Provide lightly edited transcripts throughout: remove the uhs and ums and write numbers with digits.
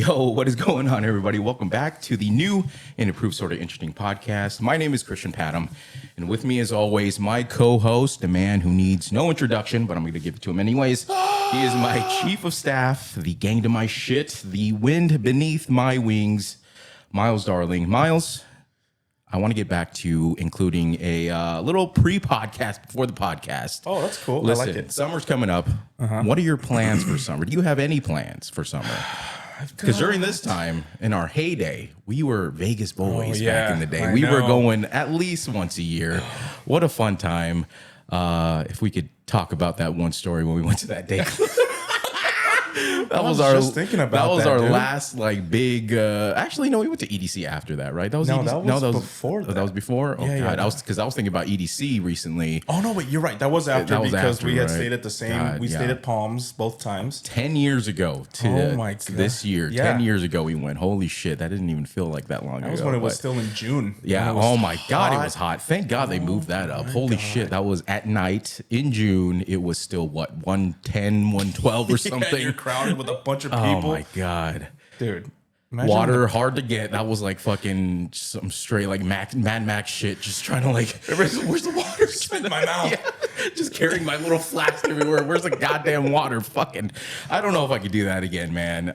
Yo, what is going on, everybody? Welcome back to the new and improved Sorta Interesting podcast. My name is Christian Patton, and with me, as always, my co-host, a man who needs no introduction, but I'm going to give it to him anyways. He is my chief of staff, the gang to my shit, the wind beneath my wings, Myles, darling. Myles, I want to get back to including a little pre-podcast before the podcast. Oh, that's cool. Listen, I like it. Summer's coming up. What are your plans for summer? Do you have any plans for summer? Because during this time, in our heyday, we were Vegas boys back in the day. We were going at least once a year. What a fun time. If we could talk about that one story when we went to that day club. That was our last like big. Actually, no, we went to EDC after that, right? That was before. That was before. Oh yeah, god, I was thinking about EDC recently. Oh no, wait, you're right. That was after because we had stayed at the same. God, we stayed at Palms both times. 10 years ago to this year. 10 years ago we went. Holy shit, that didn't even feel like that long ago. That was when it was still in June. Yeah. Oh my god, it was hot. Thank God they moved that up. Holy shit, that was at night in June. It was still what 110, 112 or something. You're crowded with a bunch of people. Oh my god, dude! Water hard to get. That was like fucking some straight like Mad Max shit. Just trying to like, where's the water? Spit in my mouth. Yeah. Just carrying my little flask everywhere. Where's the goddamn water? Fucking, I don't know if I could do that again, man.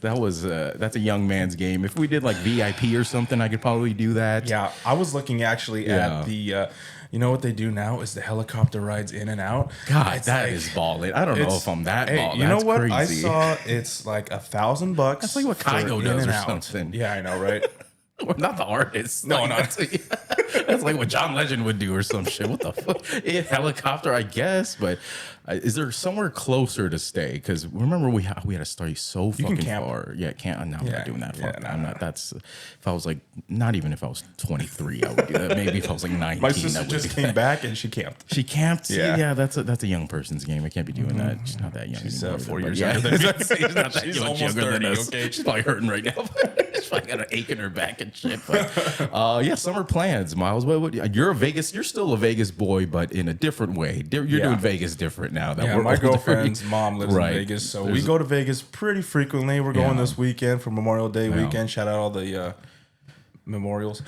That's a young man's game. If we did like VIP or something, I could probably do that. Yeah, I was looking actually at the. You know what they do now is the helicopter rides in and out. God, that is balling. I don't know if I'm that balling. You know what? Crazy. I saw it's like $1,000. That's like what Kygo does or something. Yeah, I know, right? We're not the artists. No, like, that's like what John Legend would do or some shit. What the fuck? Yeah, helicopter, I guess. But is there somewhere closer to stay? Because remember, we had to stay so fucking far. Yeah, can't. No, I'm not doing that. I'm not. That's if I was like, not even if I was 23, I would do that. Maybe if I was like 19. My sister just came back and she camped. She camped. Yeah, that's a young person's game. I can't be doing that. She's not that young. She's anymore, 4 years younger than me. She's not that She's much almost younger 30, than us. okay? She's probably hurting right now. She's probably got an ache in her back and shit. But yeah, summer plans, Myles. You're a Vegas. You're still a Vegas boy, but in a different way. You're doing Vegas different now. That my girlfriend's mom lives in Vegas, so we go to Vegas pretty frequently. We're going this weekend for Memorial Day weekend. Shout out all the memorials.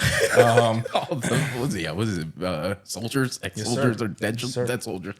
Soldiers, ex-soldiers, or dead soldiers.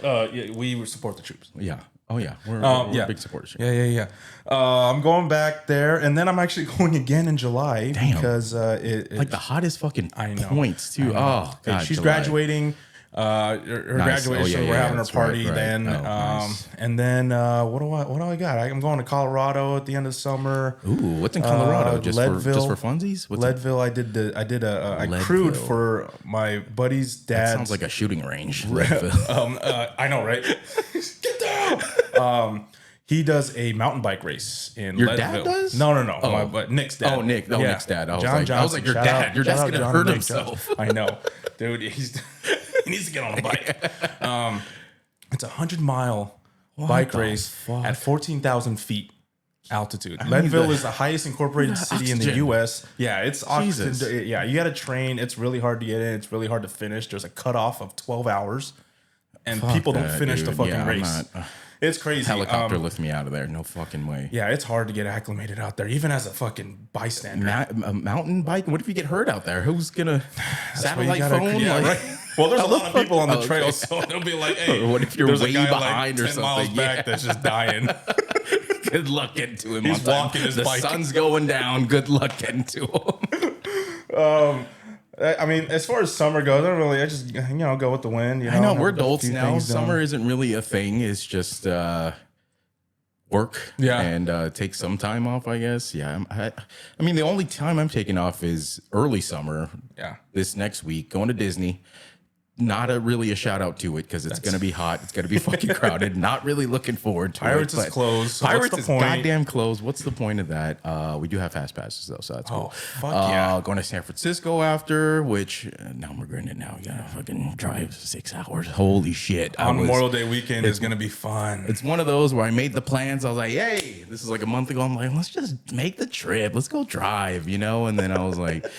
Yeah, we support the troops. Yeah. Oh yeah, we're big supporters. Yeah. I'm going back there, and then I'm actually going again in July because it's like the hottest fucking points too. Oh god, she's graduating. Her graduation. We're having her party then, nice. And then what do I got? I'm going to Colorado at the end of summer. Ooh, what's in Colorado? Just Leadville. for funsies? Leadville. I crewed for my buddy's dad. That sounds like a shooting range. Leadville. I know, right? Get down. He does a mountain bike race in Your Leadville. Dad does? No. But Nick's dad. Oh, Nick. Oh, yeah. Nick's dad. I was like, your Shout dad. Out, your dad's gonna hurt himself. I know, dude. He needs to get on a bike. It's a 100-mile bike race at 14,000 feet altitude. Leadville is the highest incorporated city in the U.S. Yeah, it's oxygen. Yeah, you got to train. It's really hard to get in. It's really hard to finish. There's a cutoff of 12 hours, and people don't finish the fucking race. It's crazy. Helicopter lift me out of there. No fucking way. Yeah, it's hard to get acclimated out there, even as a fucking bystander. A mountain bike? What if you get hurt out there? Who's gonna satellite phone? Yeah, right. Well, there's a lot of people on the trail, so they'll be like, "Hey, what if you're way behind like or 10 something?" Miles back that's just dying. Good luck getting to him. He's walking his bike. The sun's going down. Good luck getting to him. I mean, as far as summer goes, I just go with the wind. I know we're adults now. Summer isn't really a thing. It's just work. Yeah, and take some time off. I guess. Yeah. I mean, the only time I'm taking off is early summer. Yeah. This next week, going to Disney. Not really a shout out to it because it's going to be hot. It's going to be fucking crowded. Not really looking forward to Pirates is closed. So Pirates is goddamn closed. What's the point of that? We do have fast passes though, so that's cool. Fuck yeah. Going to San Francisco after, which now I'm regretting it now. You gotta fucking drive 6 hours. Holy shit. On Memorial Day weekend is going to be fun. It's one of those where I made the plans. I was like, hey, this is like a month ago. I'm like, let's just make the trip. Let's go drive, And then I was like,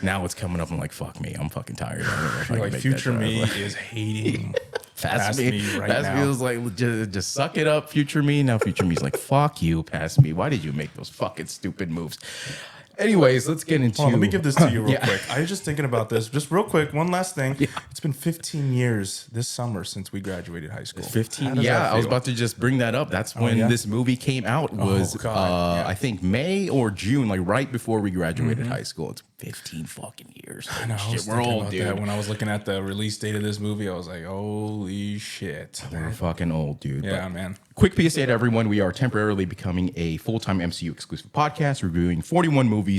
now it's coming up. I'm like, fuck me. I'm fucking tired. Like future me is hating Pass me right Pass now. me was like, just suck it up, future me. Now future me's like, fuck you, pass me. Why did you make those fucking stupid moves? Anyways, let's get into... Let me give this to you real quick. I was just thinking about this. Just real quick, one last thing. Yeah. It's been 15 years this summer since we graduated high school. 15? Yeah, I was about to just bring that up. That's when this movie came out. Was I think May or June, like right before we graduated high school. It's 15 fucking years. I know. Shit, we're old, dude. When I was looking at the release date of this movie, I was like, holy shit. We're fucking old, dude. Yeah, man. Quick PSA to everyone. We are temporarily becoming a full-time MCU exclusive podcast, reviewing 41 movies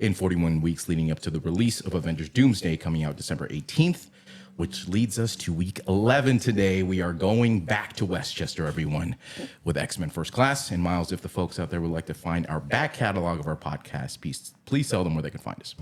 in 41 weeks leading up to the release of Avengers Doomsday coming out December 18th, which leads us to week 11 today. We are going back to Westchester, everyone, with X-Men First Class. And Myles, if the folks out there would like to find our back catalog of our podcast, please tell them where they can find us.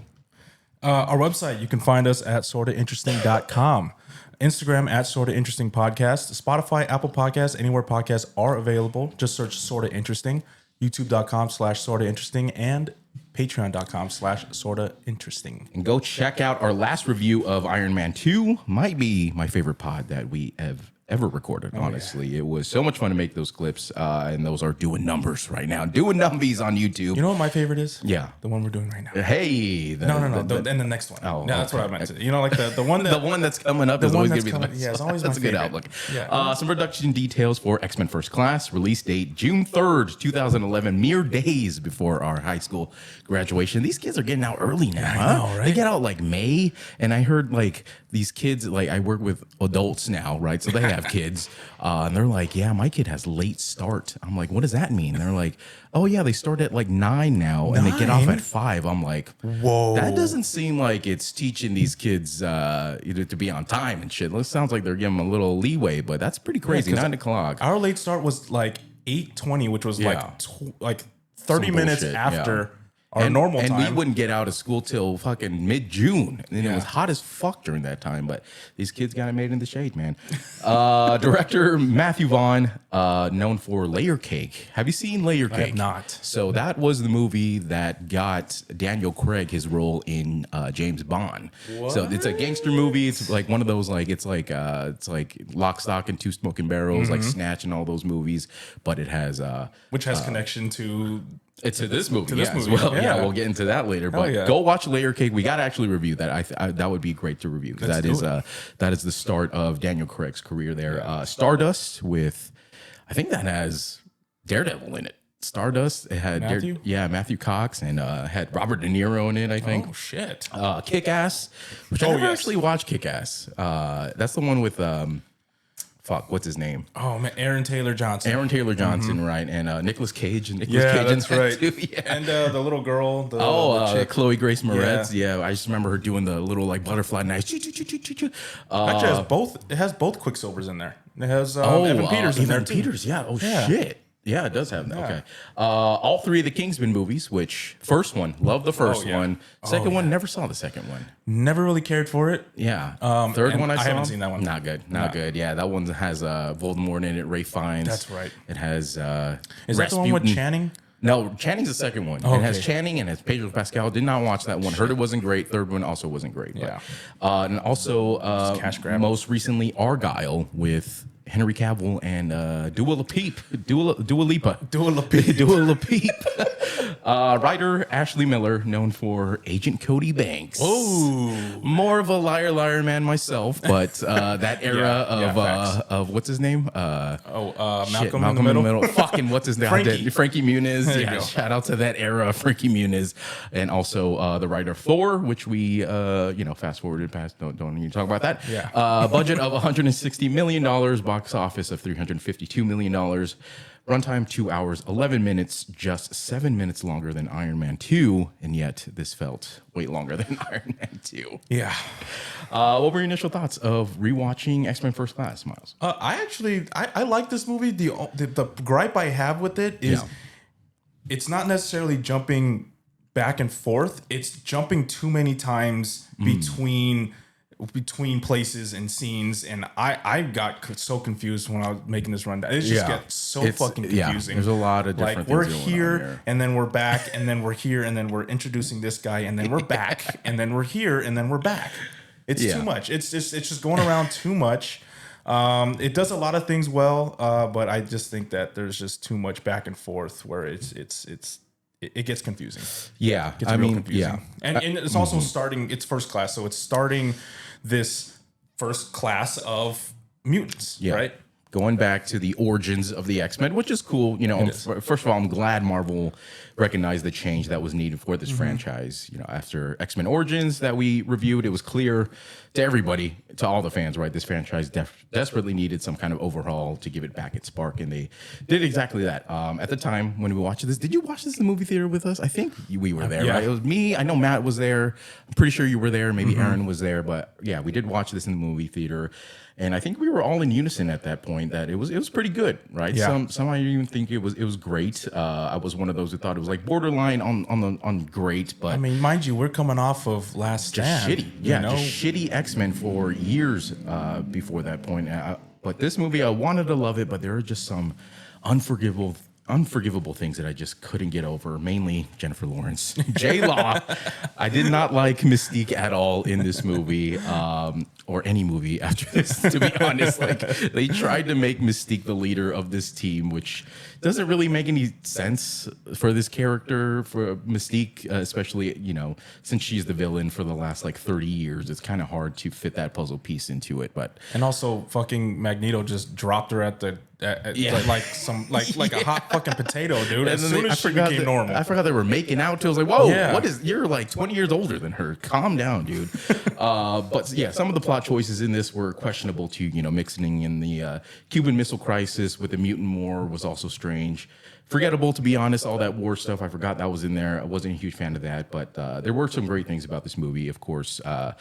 Our website, you can find us at sortainteresting.com. Instagram at Sorta Interesting Podcast. Spotify, Apple Podcasts, anywhere podcasts are available. Just search Sorta Interesting. YouTube.com/Sorta Interesting and Patreon.com/Sorta Interesting. And go check out our last review of Iron Man 2. Might be my favorite pod that we have ever recorded, honestly. Yeah. It was so much fun to make those clips, and those are doing numbers right now. Doing numbies on YouTube. You know what my favorite is? Yeah. The one we're doing right now. Hey. No. And the next one. Oh, yeah, that's what I meant to. You know, like the one that... the one that's coming up is always going to be the best. Yeah, it's always that's my a good favorite. outlook. Yeah. Some production details for X-Men First Class. Release date, June 3rd, 2011. Mere days before our high school graduation. These kids are getting out early now, I know, right? They get out like May, and I heard like these kids, like I work with adults now, right? So they have kids. And they're like, yeah, my kid has late start. I'm like, what does that mean? And they're like, oh, yeah, they start at like 9 now and they get off at 5. I'm like, whoa, that doesn't seem like it's teaching these kids to be on time and shit. It sounds like they're giving them a little leeway, but that's pretty crazy. 9 o'clock. Our late start was like 8:20, which was like 30 minutes after our normal time. And we wouldn't get out of school till fucking mid-June. And it was hot as fuck during that time. But these kids got it made in the shade, man. Director Matthew Vaughn, known for Layer Cake. Have you seen Layer Cake? I have not. So that was the movie that got Daniel Craig his role in James Bond. What? So it's a gangster movie. It's like one of those, like it's like Lock, Stock, and Two Smoking Barrels, like Snatch and all those movies. But it has... which has connection to... It's to this movie. As well. Yeah, we'll get into that later. But go watch Layer Cake. We got to actually review that. That would be great to review because that is the start of Daniel Craig's career there. Stardust with, I think that has Daredevil in it. Stardust. It had Matthew Cox and had Robert De Niro in it. I think. Oh shit. Kick-Ass, which I never actually watched. Kick-Ass. That's the one with. What's his name? Oh man, Aaron Taylor Johnson, right? And Nicolas Cage. That's right. Too, and the little girl. The Chloe Grace Moretz. Yeah, I just remember her doing the little like butterfly knife. Actually, it has both Quicksilvers in there. It has Evan Peters in there too. Shit. Yeah, it does have that. Okay. All 3 of the Kingsman movies, which first one, love the first one. Second one, never saw the second one. Never really cared for it. Yeah. Third one I saw. I haven't seen that one. Not good. Not good. Yeah, that one has Voldemort in it, Ray Fiennes. That's right. It has Is that the one with Channing? No, Channing's the second one. It has Channing and it has Pedro Pascal. Did not watch that one. Heard it wasn't great. Third one also wasn't great. Yeah. And also, most recently, Argyle with Henry Cavill and Dua Lipa. Writer Ashley Miller, known for Agent Cody Banks. Oh, more of a liar man myself, but that era of what's his name? Malcolm in the Middle. Fucking what's his name? Frankie Muniz. Yeah, shout out to that era of Frankie Muniz, and also the writer of Thor, which we fast forwarded past. Don't even talk about that. Yeah. Budget of $160 million, box office of $352 million. Runtime 2 hours, 11 minutes, just 7 minutes longer than Iron Man 2, and yet this felt way longer than Iron Man 2. Yeah. What were your initial thoughts of rewatching X-Men First Class, Myles? I like this movie. The gripe I have with it is it's not necessarily jumping back and forth. It's jumping too many times between places and scenes, and I got so confused when I was making this rundown. It just gets so fucking confusing. There's a lot of different things. We're going here, and then we're back, and then we're here, and then we're introducing this guy, and then we're back, and then we're here, and then we're back. It's too much. It's just going around too much. It does a lot of things well, but I just think that there's just too much back and forth where it gets confusing. Yeah, It gets real confusing. And it's also starting. It's first class, so it's starting this first class of mutants, right? Going back to the origins of the X-Men, which is cool. You know, first of all, I'm glad Marvel recognized the change that was needed for this franchise. You know, after X-Men Origins that we reviewed, it was clear to everybody, to all the fans, right? This franchise desperately needed some kind of overhaul to give it back its spark, and they did exactly that. At the time when we watched this, did you watch this in the movie theater with us? I think we were there, right? It was me. I know Matt was there. I'm pretty sure you were there. Maybe Aaron was there, but yeah, we did watch this in the movie theater. And I think we were all in unison at that point that it was pretty good, right? Yeah. Some might even think it was great. I was one of those who thought it was like borderline on great, but I mean, mind you, we're coming off of Last Stand. shitty, just shitty X-Men for years before that point. But this movie, I wanted to love it, but there are just some unforgivable things that I just couldn't get over, mainly Jennifer Lawrence. J-Law. I did not like Mystique at all in this movie, or any movie after this, to be honest. Like, they tried to make Mystique the leader of this team, which doesn't really make any sense for this character, for Mystique, especially, you know, since she's the villain for the last like 30 years. It's kind of hard to fit that puzzle piece into it. But and also fucking Magneto just dropped her at the like a hot fucking potato, dude. As soon as she became normal, I forgot they were making out too. I was like, whoa, you're like 20 years older than her. Calm down, dude. But yeah, some of the plot choices in this were questionable too. You know, mixing in the Cuban Missile Crisis with the mutant war was also strange. Forgettable, to be honest. All that war stuff, I forgot that was in there. I wasn't a huge fan of that, but there were some great things about this movie, of course. I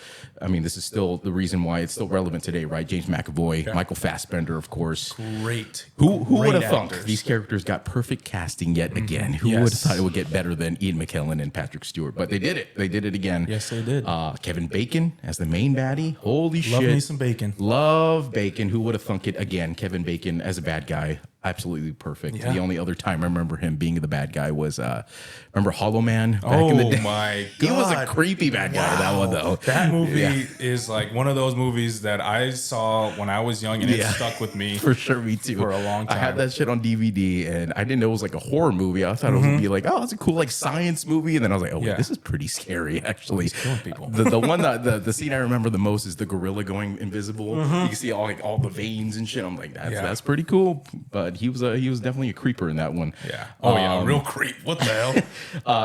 mean, this is still the reason why it's still relevant today, right? James McAvoy, Michael Fassbender, of course. Great. Who would have thought these characters got perfect casting yet again? Who would have thought it would get better than Ian McKellen and Patrick Stewart? But they did it. They did it again. Yes, they did. Kevin Bacon as the main baddie. Holy shit. Love me some bacon. Love Bacon. Who would have thunk it again? Kevin Bacon as a bad guy. Absolutely perfect. The only other time I remember him being the bad guy was remember Hollow Man back in the day? Oh my god. He was a creepy bad guy, that one though. That movie is like one of those movies that I saw when I was young and it stuck with me. For sure, me too. For a long time. I had that shit on DVD and I didn't know it was like a horror movie. I thought it was gonna be like, oh, it's a cool like science movie. And then I was like, oh wait, this is pretty scary actually. Killing people. The one the scene I remember the most is the gorilla going invisible. You can see all the veins and shit. I'm like, that's pretty cool. But he was definitely a creeper in that one. Yeah. Oh yeah, real creep. What the hell?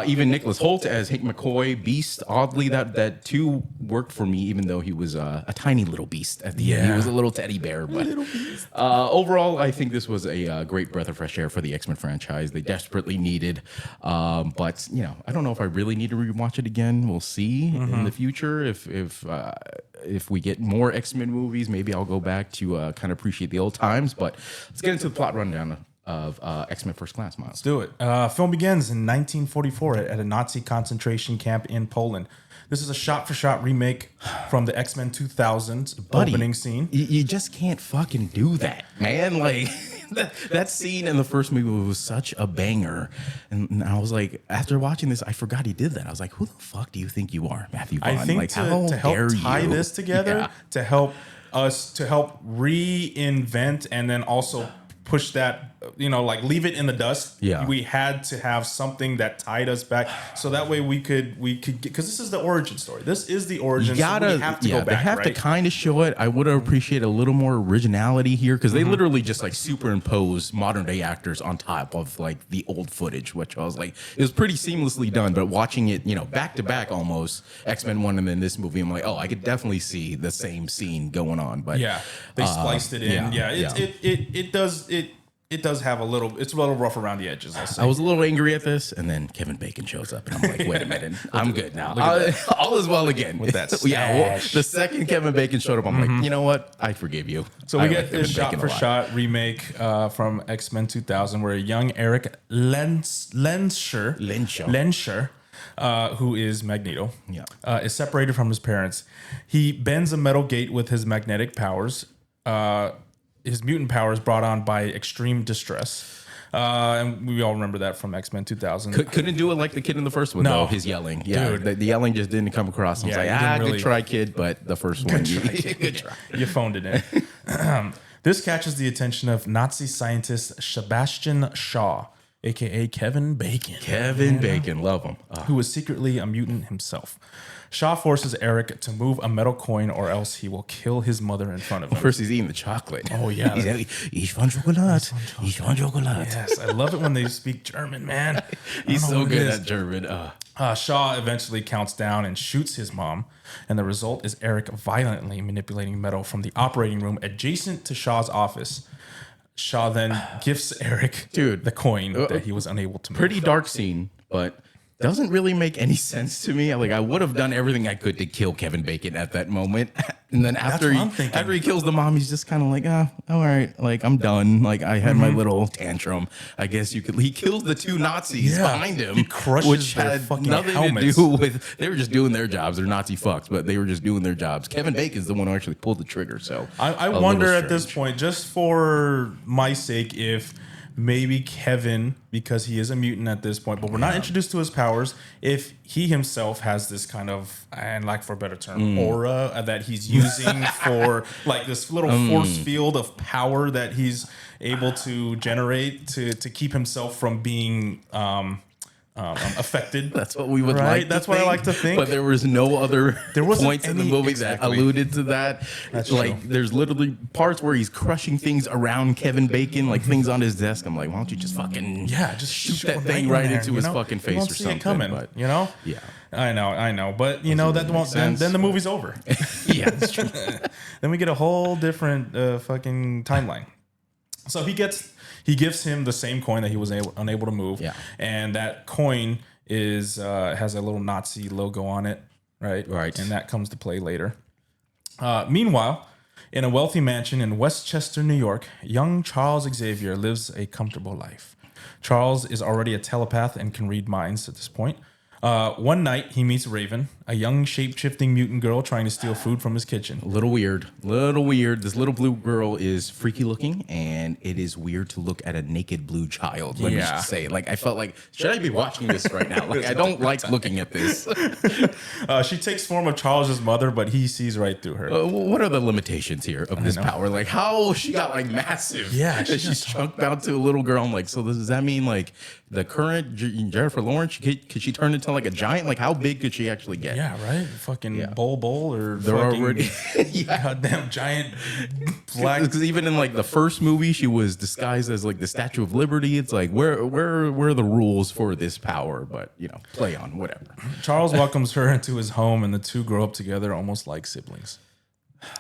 Even Nicholas Hoult as Hank McCoy, Beast. Oddly, that too worked for me, even though he was a tiny little beast at the end. He was a little teddy bear. But overall, I think this was a great breath of fresh air for the X-Men franchise. They desperately needed. But you know, I don't know if I really need to rewatch it again. We'll see in the future if we get more X-Men movies. Maybe I'll go back to kind of appreciate the old times. But let's get into the plot rundown of X-Men First Class, Myles. Let's do it. Film begins in 1944 at a Nazi concentration camp in Poland. This is a shot-for-shot remake from the X-Men 2000 opening scene. You just can't fucking do that, man. Like, that scene in the first movie was such a banger. And I was like, after watching this, I forgot he did that. I was like, who the fuck do you think you are, Matthew Vaughn? I think like, to help tie this together, to help reinvent and then also push that, like leave it in the dust. Yeah. We had to have something that tied us back, so that way we could get, because this is the origin story. This is the origin. So we have to go back. They have to kind of show it. I would have appreciated a little more originality here, because they literally just like superimpose modern day actors on top of like the old footage, which I was like, it was pretty seamlessly done. But watching it, back to back almost, X-Men 1 and then this movie, I'm like, oh, I could definitely see the same scene going on. But yeah, they spliced it in. It does have it's a little rough around the edges. I was a little angry at this, and then Kevin Bacon shows up, and I'm like, wait a minute, I'm good now. All is well again. With that stash. The second Kevin Bacon showed up, I'm like, you know what? I forgive you. So we get this shot-for-shot remake from X-Men 2000, where a young Eric Lenscher, who is Magneto, is separated from his parents. He bends a metal gate with his magnetic powers. His mutant powers brought on by extreme distress. And we all remember that from X-Men 2000. Couldn't do it like the kid in the first one, though. His yelling. Yeah, the yelling just didn't come across. I was like, good try, kid. But the first one, good try. You phoned it in. This catches the attention of Nazi scientist Sebastian Shaw, a.k.a. Kevin Bacon. Kevin Bacon, love him. Who is secretly a mutant himself. Shaw forces Eric to move a metal coin or else he will kill his mother in front of him. First, he's eating the chocolate. Oh, yeah. Ich von Schokolade. Ich von Schokolade. Yes, I love it when they speak German, man. He's so good at German. Shaw eventually counts down and shoots his mom, and the result is Eric violently manipulating metal from the operating room adjacent to Shaw's office. Shaw then gifts Eric the coin that he was unable to move. Pretty dark scene, but doesn't really make any sense to me. Like, I would have done everything I could to kill Kevin Bacon at that moment. And then after he kills the mom, he's just kind of like, all right, like, I'm done. Like, I had my little tantrum. I guess you could. He kills the two Nazis behind him. He crushes which their had fucking nothing helmets. to do with, they were just doing their jobs. They're Nazi fucks, but they were just doing their jobs. Kevin Bacon's the one who actually pulled the trigger. So I wonder at this point, just for my sake, if maybe Kevin, because he is a mutant at this point, but we're not introduced to his powers, if he himself has this kind of, and like for a better term, aura that he's using for like this little force field of power that he's able to generate to keep himself from being affected. That's what we would like. That's what I like to think. But there was no other points in the movie that alluded to that. That's like, there's literally parts where he's crushing things around Kevin Bacon, like things on his desk. I'm like, why don't you just fucking just shoot that thing right into his fucking face or something? Coming, but, you know? Yeah. I know. But you know, that won't then the movie's over. Yeah, that's true. Then we get a whole different fucking timeline. So he gives him the same coin that he was unable to move. Yeah. And that coin is has a little Nazi logo on it, right? Right. And that comes to play later. Meanwhile, in a wealthy mansion in Westchester, New York, young Charles Xavier lives a comfortable life. Charles is already a telepath and can read minds at this point. One night, he meets Raven, a young shape-shifting mutant girl trying to steal food from his kitchen. A little weird. This little blue girl is freaky looking, and it is weird to look at a naked blue child. Let me just say. Like, I felt like, should I be watching this right now? Like, I don't like looking at this. She takes form of Charles's mother, but he sees right through her. What are the limitations here of this power? Like, how she got like massive? Yeah, she's chunked out to a little girl. I'm like, so does that mean like the current Jennifer Lawrence? Could she turn into like a giant? Like, how big could she actually get? Yeah, right. Fucking bowl or they're fucking already goddamn giant black. Because even in like the first movie, she was disguised as like the Statue of Liberty. It's like where are the rules for this power? But you know, play on whatever. Charles welcomes her into his home, and the two grow up together almost like siblings.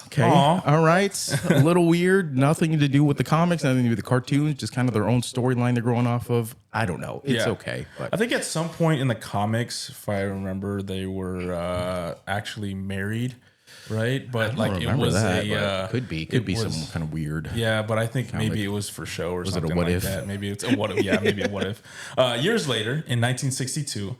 Okay. Aww. All right. A little weird. Nothing to do with the comics, nothing to do with the cartoons, just kind of their own storyline they're growing off of. I don't know. It's okay. But I think at some point in the comics, if I remember, they were actually married, right? But like it was could be some kind of weird. Yeah, but I think maybe it was for show or something like that. Maybe it's a what if. Yeah, maybe a what if. Years later, in 1962,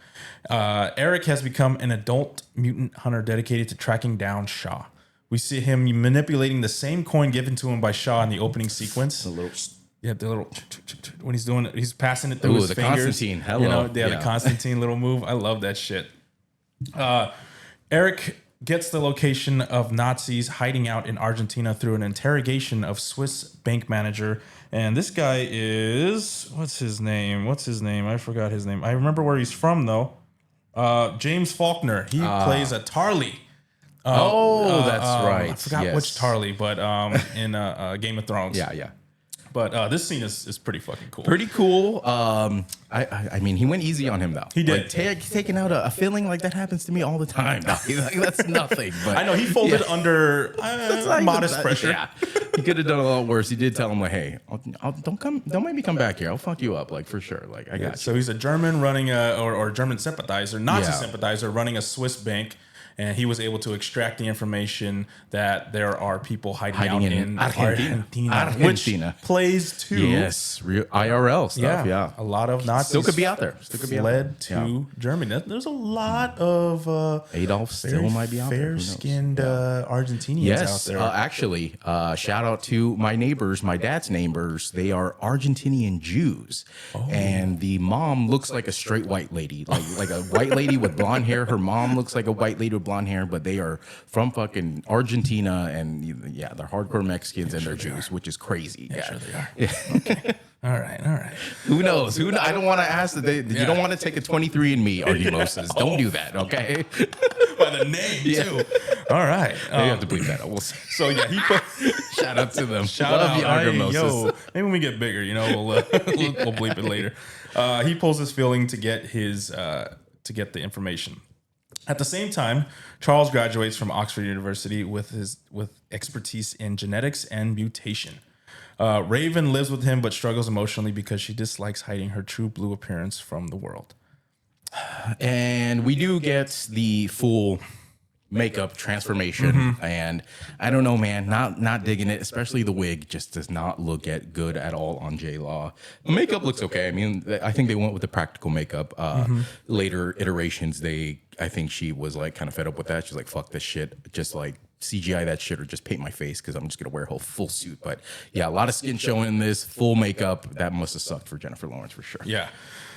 Eric has become an adult mutant hunter dedicated to tracking down Shaw. We see him manipulating the same coin given to him by Shaw in the opening sequence. The little when he's doing it, he's passing it through his fingers. Constantine, hello. The Constantine little move. I love that shit. Eric gets the location of Nazis hiding out in Argentina through an interrogation of Swiss bank manager. And this guy is, what's his name? I forgot his name. I remember where he's from though. James Faulkner. He plays a Tarly. That's right. I forgot which Tarly, but in Game of Thrones. Yeah. But this scene is pretty fucking cool. Pretty cool. I mean, he went easy on him though. He did. Like, taking out a feeling like that happens to me all the time. Like, that's nothing. But I know he folded under modest pressure. Yeah, he could have done a lot worse. He did tell him like, "Hey, don't make me come back here. I'll fuck you up, like for sure. Like I got you." So he's a German running or German sympathizer, Nazi sympathizer running a Swiss bank. and he was able to extract the information that there are people hiding out in Argentina, which plays to real IRL stuff. Yeah, a lot of Nazis still could be out there. Fled to Germany. There's a lot of Adolf still might be out there. Fair-skinned Argentinians out there. Actually, shout out to my neighbors, my dad's neighbors. They are Argentinian Jews, and the mom looks like a straight white lady, like a white lady with blonde hair. Her mom looks like a white lady with blonde hair, but they are from fucking Argentina, and they're hardcore Mexicans and they're Jews, which is crazy. Sure they are. Okay. All right. Who knows? I don't want to ask that. You don't want to take a 23andMe Argimosis. Don't do that, okay? By the name too. All right. You have to bleep that out. We'll see. So he put shout out to them. Shout out, Argimosis. Maybe when we get bigger, we'll bleep it later. He pulls his filling to get to get the information. At the same time, Charles graduates from Oxford University with expertise in genetics and mutation. Raven lives with him but struggles emotionally because she dislikes hiding her true blue appearance from the world. And we do get the full makeup transformation, and I don't know, man, not digging it. Especially the wig just does not look good at all on J-Law. The makeup looks okay. I mean, I think they went with the practical makeup. Later iterations, I think she was like kind of fed up with that. She's like, fuck this shit, just like CGI that shit or just paint my face because I'm just gonna wear a whole full suit. But yeah, a lot of skin showing in this, full makeup. That must have sucked for Jennifer Lawrence for sure. Yeah.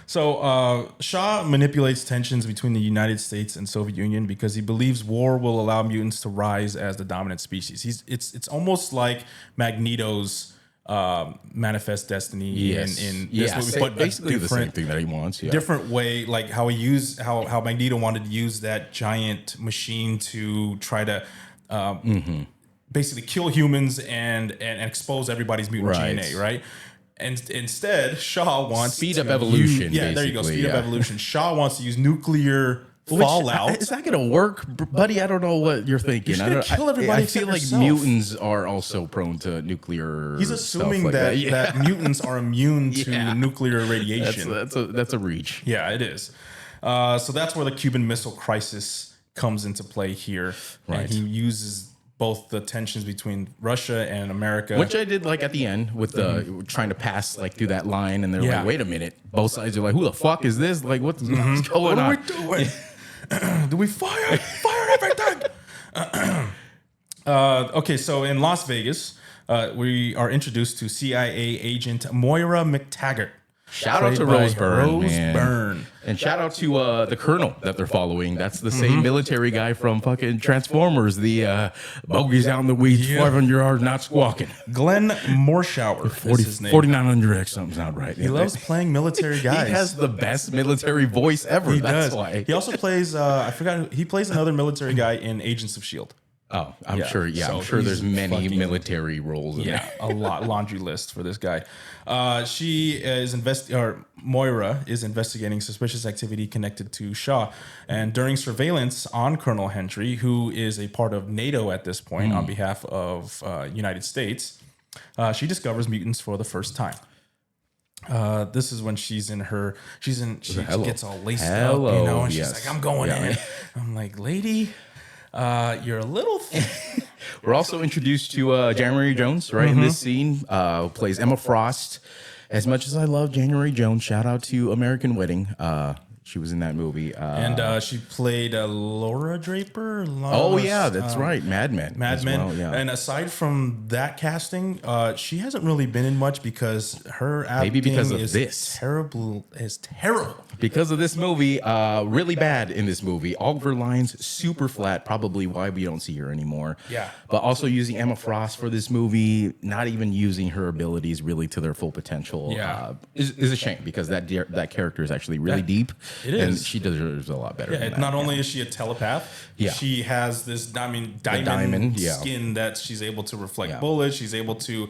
So Shaw manipulates tensions between the United States and Soviet Union because he believes war will allow mutants to rise as the dominant species. It's almost like Magneto's manifest destiny in this movie, but basically the same thing that he wants. Yeah. Different way, like how how Magneto wanted to use that giant machine to try to basically kill humans and expose everybody's mutant DNA, right? And instead, Shaw wants speed up evolution. There you go. Speed up evolution. Shaw wants to use nuclear fallout. Is that going to work, buddy? I don't know what you're thinking. You're gonna kill everybody. I feel like mutants are also prone to nuclear. He's assuming that mutants are immune to nuclear radiation. That's a reach. Yeah, it is. So that's where the Cuban Missile Crisis comes into play here, and he uses both the tensions between Russia and America, which I did like at the end with the trying to pass like through that line, and they're like, "Wait a minute!" Both sides are like, "Who the fuck is this? Like, what's going on? What are we doing? Do we fire everything?" Okay, so in Las Vegas, we are introduced to CIA agent Moira McTaggart. Shout out to Rose Byrne. And shout out to the colonel that they're following. That's the same military guy from fucking Transformers. The bogeys out in the weeds, 500 yards, not squawking. Glenn Morshower is his name. 4900X, something's not right. He loves playing military guys. He has the best military voice ever. He That's does. why. He also plays, he plays another military guy in Agents of S.H.I.E.L.D. Oh, I'm sure. Yeah, so I'm sure there's many military roles in there. A lot. Laundry list for this guy. Moira is investigating suspicious activity connected to Shaw. And during surveillance on Colonel Hendry, who is a part of NATO at this point on behalf of United States, she discovers mutants for the first time. This is when she gets all laced up, and she's like, I'm going in. I'm like, lady, you're a little... We're also introduced to January Jones, right, in this scene. Plays Emma Frost. As much as I love January Jones, shout out to American Wedding. She was in that movie. And she played Laura Draper. That's right. Mad Men. Well, yeah. And aside from that casting, she hasn't really been in much because her acting is terrible. Because of this movie, really bad in this movie. All of her lines super flat, probably why we don't see her anymore. Yeah. But also using Emma Frost for this movie, not even using her abilities really to their full potential. Yeah. Is a shame because that character is actually really deep. It is. And she deserves a lot better. Yeah, than that. Not only is she a telepath, she has this diamond skin that she's able to reflect bullets. She's able to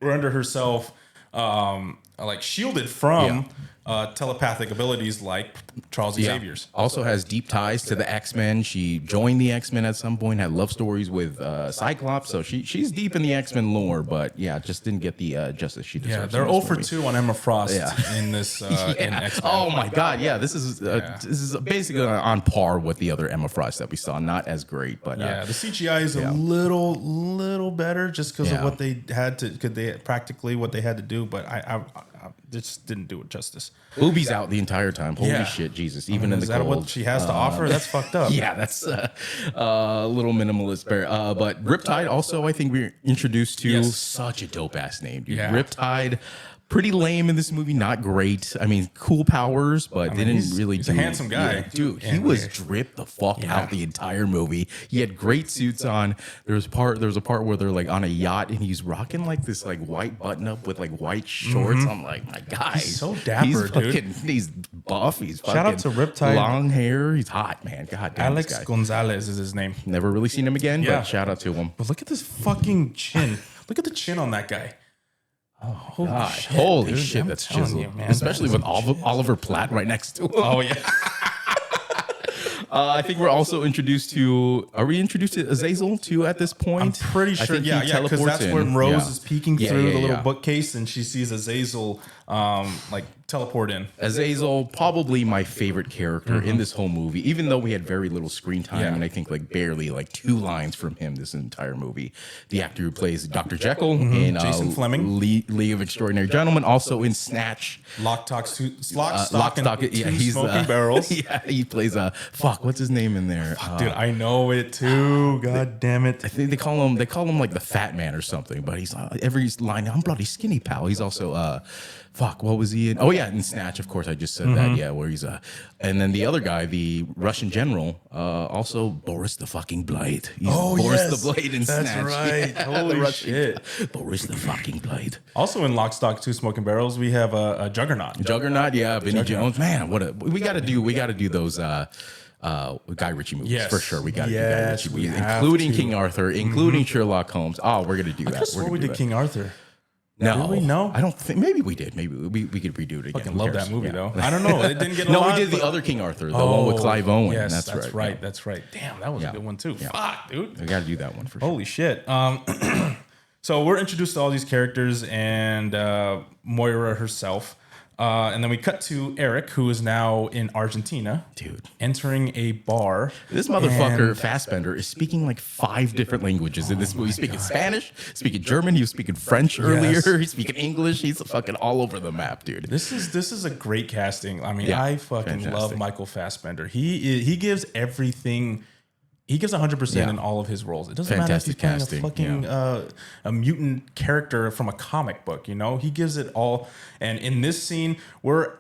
render herself like shielded from telepathic abilities like Charles Xavier's. Also has deep ties to the X-Men. She joined the X-Men at some point, had love stories with Cyclops, so she's deep in the X-Men lore, but yeah, just didn't get the justice she deserves. Yeah, they're 0 for 2 on Emma Frost in this in X-Men. Oh my god, yeah, this is basically on par with the other Emma Frost that we saw. Not as great, but the CGI is a little better just because of what they had to, practically what they had to do, but I just didn't do it justice. Boobies out the entire time. Holy shit, Jesus! Even in the cold. Is that what she has to offer? That's fucked up. Yeah, that's a little minimalist. But Riptide also, I think we're introduced to such a dope ass name, dude. Yeah. Riptide. Pretty lame in this movie, not great. I mean, cool powers, but didn't really do. He's a handsome guy. Yeah, dude, he was dripped the fuck out the entire movie. He had great suits on. There was a part where they're like on a yacht and he's rocking like this like white button up with like white shorts. I'm like, my guy. He's so dapper, dude. He's buff. He's fucking shout out to Riptide. Long hair. He's hot, man. God damn, Alex Gonzalez is his name. Never really seen him again, but shout out to him. But look at this fucking chin. Look at the chin on that guy. Oh, holy shit, that's chiseled. Man, especially with Oliver Platt right next to him. Oh, yeah. I think we're also introduced to. Are we introduced to Azazel too at this point? I'm pretty sure. Yeah, because that's when Rose is peeking through the little bookcase and she sees Azazel like teleport in. Azazel, probably my favorite character in this whole movie, even though we had very little screen time and I think like barely like 2 lines from him this entire movie. The actor who plays Dr. Jekyll in Jason Fleming, League of Extraordinary Gentlemen, also in Snatch, Lock, Stock, and Two Smoking Barrels. Yeah, he plays what's his name in there? Dude, I know it too. God damn it! I think they call him like the Fat Man or something. But he's every line. I'm bloody skinny, pal. He's also what was he in? Oh yeah, in Snatch, of course. I just said that. Yeah, where he's and then the other guy, the Russian general, also Boris the fucking Blade. He's Boris the Blade in Snatch. That's right. Yeah, holy shit, Boris the fucking Blade. Also in Lock, Stock, Two Smoking Barrels, we have a Juggernaut. Yeah, Vinny Jones. Man, we got to do those. Guy Ritchie movies for sure. We got to do Guy Ritchie movies, including King Arthur, including Sherlock Holmes. Oh, we're gonna do that. I just we did King Arthur. No, did we? No, I don't think. Maybe we did. Maybe we could redo it again. Fucking love that movie though. I don't know. It didn't get. No, we did the other King Arthur, the one with Clive Owen. Yes, that's right. That's right. Damn, that was a good one too. Yeah. Fuck, dude. We got to do that one for sure. Holy shit. So we're introduced to all these characters and Moira herself. And then we cut to Eric, who is now in Argentina, entering a bar. This motherfucker, Fassbender, is speaking like 5 different languages in this movie. He's speaking Spanish, speaking German, he was speaking French earlier, he's speaking English. He's fucking all over the map, dude. This is a great casting. I mean, I fucking love Michael Fassbender. He gives everything. He gives 100% in all of his roles. It doesn't matter if he's playing a fucking a mutant character from a comic book, you know? He gives it all. And in this scene,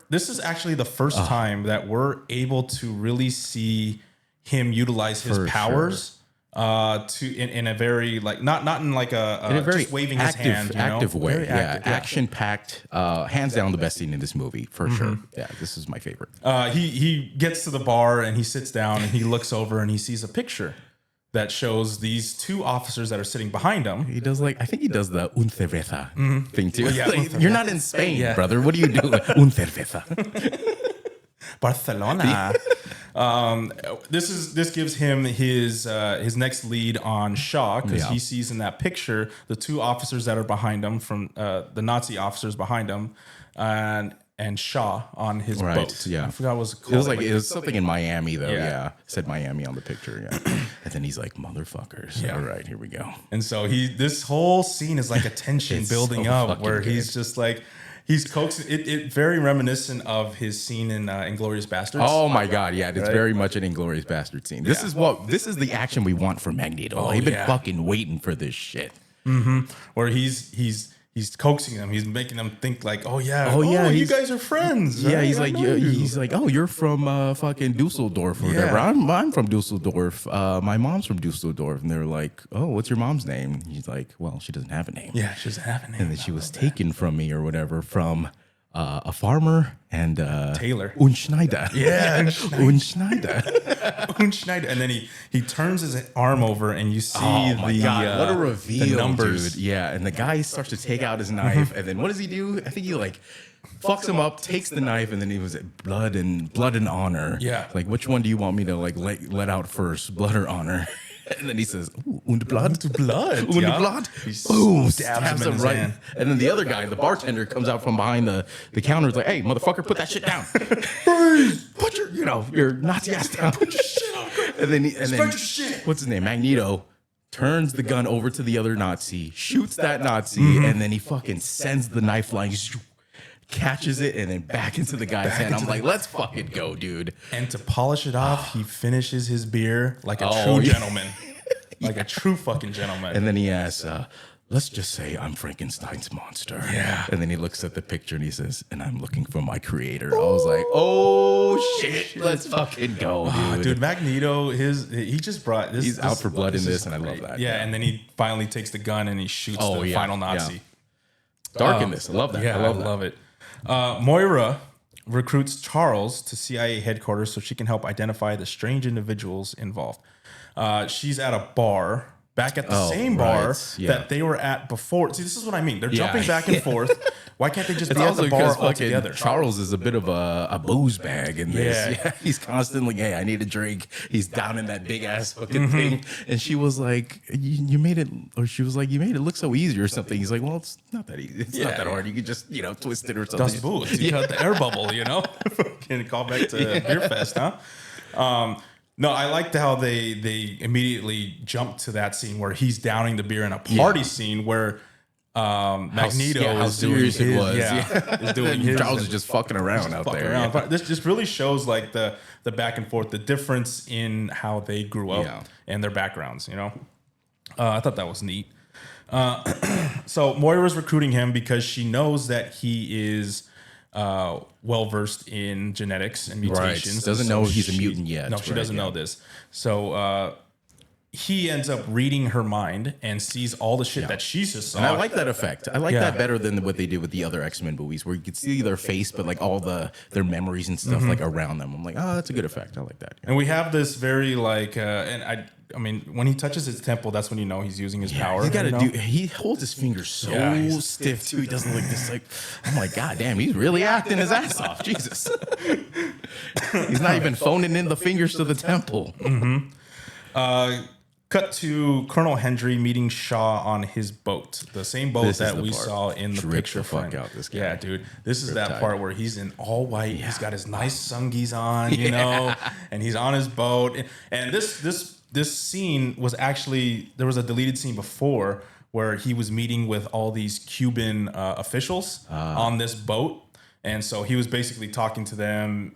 this is actually the first time that we're able to really see him utilize his powers in a very like not in like a very just waving active, his hand, active way. Very active, action packed. Hands down the best scene in this movie for sure. Yeah, this is my favorite. He gets to the bar and he sits down and he looks over and he sees a picture that shows these 2 officers that are sitting behind him. He does I think he does the un cerveza thing too. Well, like, you're not in Spain, brother. What are you doing? Un cerveza. Barcelona. This gives him his next lead on Shaw because he sees in that picture the 2 officers that are behind him from the Nazi officers behind him and Shaw on his boat. Yeah, I forgot what it was called. It was something in Miami though. Yeah, it said Miami on the picture. Yeah, and then he's like, "Motherfuckers!" Yeah. All right, here we go. And so this whole scene is like a tension building up where he's just like. He's coaxing it very reminiscent of his scene in Inglourious Basterds. Oh my god, yeah, it's very much an Inglourious Basterds scene. This is the action we want from Magneto. I've been fucking waiting for this shit. Where he's coaxing them. He's making them think like, you guys are friends. Yeah, right? he's like, oh, you're from fucking Dusseldorf or whatever. I'm from Dusseldorf. My mom's from Dusseldorf, and they're like, oh, what's your mom's name? And he's like, well, she doesn't have a name. Yeah, she doesn't have a name. And then she was taken from me or whatever from a farmer and Taylor Unschneider. Yeah, Unschneider. Unschneider. And then he turns his arm over and you see God, what a reveal, the numbers. Dude. Yeah, and the guy starts to take out his knife, and then what does he do? I think he like fucks him up, takes the knife, and then he was at blood and honor. Yeah. Like, which one do you want me to like let out first, blood or honor? And then he says, "Und blood, Und blood, und yeah. blood." He Boom, stabs him in his hand. And then the other guy, the bartender, comes out from behind the counter. Is like, "Hey, motherfucker, put that shit down. Put your Nazi ass down. Put your shit on." And then your shit. What's his name? Magneto turns the gun over to the other Nazi, shoots that Nazi, and then he fucking sends the knife flying, catches it, and then back into the guy's hand. I'm like, let's fucking go, dude. And to polish it off, he finishes his beer like a true gentleman. Like a true fucking gentleman. And then he asks, let's just say I'm Frankenstein's monster. Yeah. And then he looks at the picture and he says, and I'm looking for my creator. I was like, oh shit, let's fucking go, dude. Dude, Magneto, he just brought this. He's out for blood in this, and I love that. Yeah, and then he finally takes the gun and he shoots the final Nazi. Yeah. Dark in this. I love that. Yeah, I love it. Moira recruits Charles to CIA headquarters so she can help identify the strange individuals involved. She's at a bar, back at the same bar that they were at before. See, this is what I mean. They're jumping back and forth. Why can't they just be at the bar all together? Charles is a bit of a booze bag in this. Yeah. He's constantly, hey, I need a drink. He's down in that big ass fucking thing. And she was like, you made it, or she was like, you made it look so easy or something. He's like, well, it's not that easy. It's not that hard. You could just, twist it or something. Dust booze. You cut the air bubble, Can call back to Beer Fest, huh? No, I liked how they immediately jumped to that scene where he's downing the beer in a party scene where Magneto is doing his. Is doing his. Charles is just fucking around out there. Yeah. This just really shows like the back and forth, the difference in how they grew up and their backgrounds. I thought that was neat. So Moira's recruiting him because she knows that he is well versed in genetics and mutations. Right. Doesn't know he's a mutant yet. No, she doesn't know this. So he ends up reading her mind and sees all the shit that she just saw. And I like that effect. I like that better than what they did with the other X-Men movies, where you could see their face, but like all their memories and stuff like around them. I'm like, oh, that's a good effect. I like that. And we have this very like, I mean, when he touches his temple, that's when he's using his power. He holds his fingers so stiff too. He doesn't like this. Like, I'm like, God damn, he's really acting his ass off. Jesus, he's not even phoning in the fingers to the temple. Cut to Colonel Hendry meeting Shaw on his boat, the same boat that we saw in the picture. Fuck out this guy. Yeah, dude, this is that part where he's in all white. He's got his nice sungies on, and he's on his boat. And this scene was actually, there was a deleted scene before where he was meeting with all these Cuban officials on this boat. And so he was basically talking to them,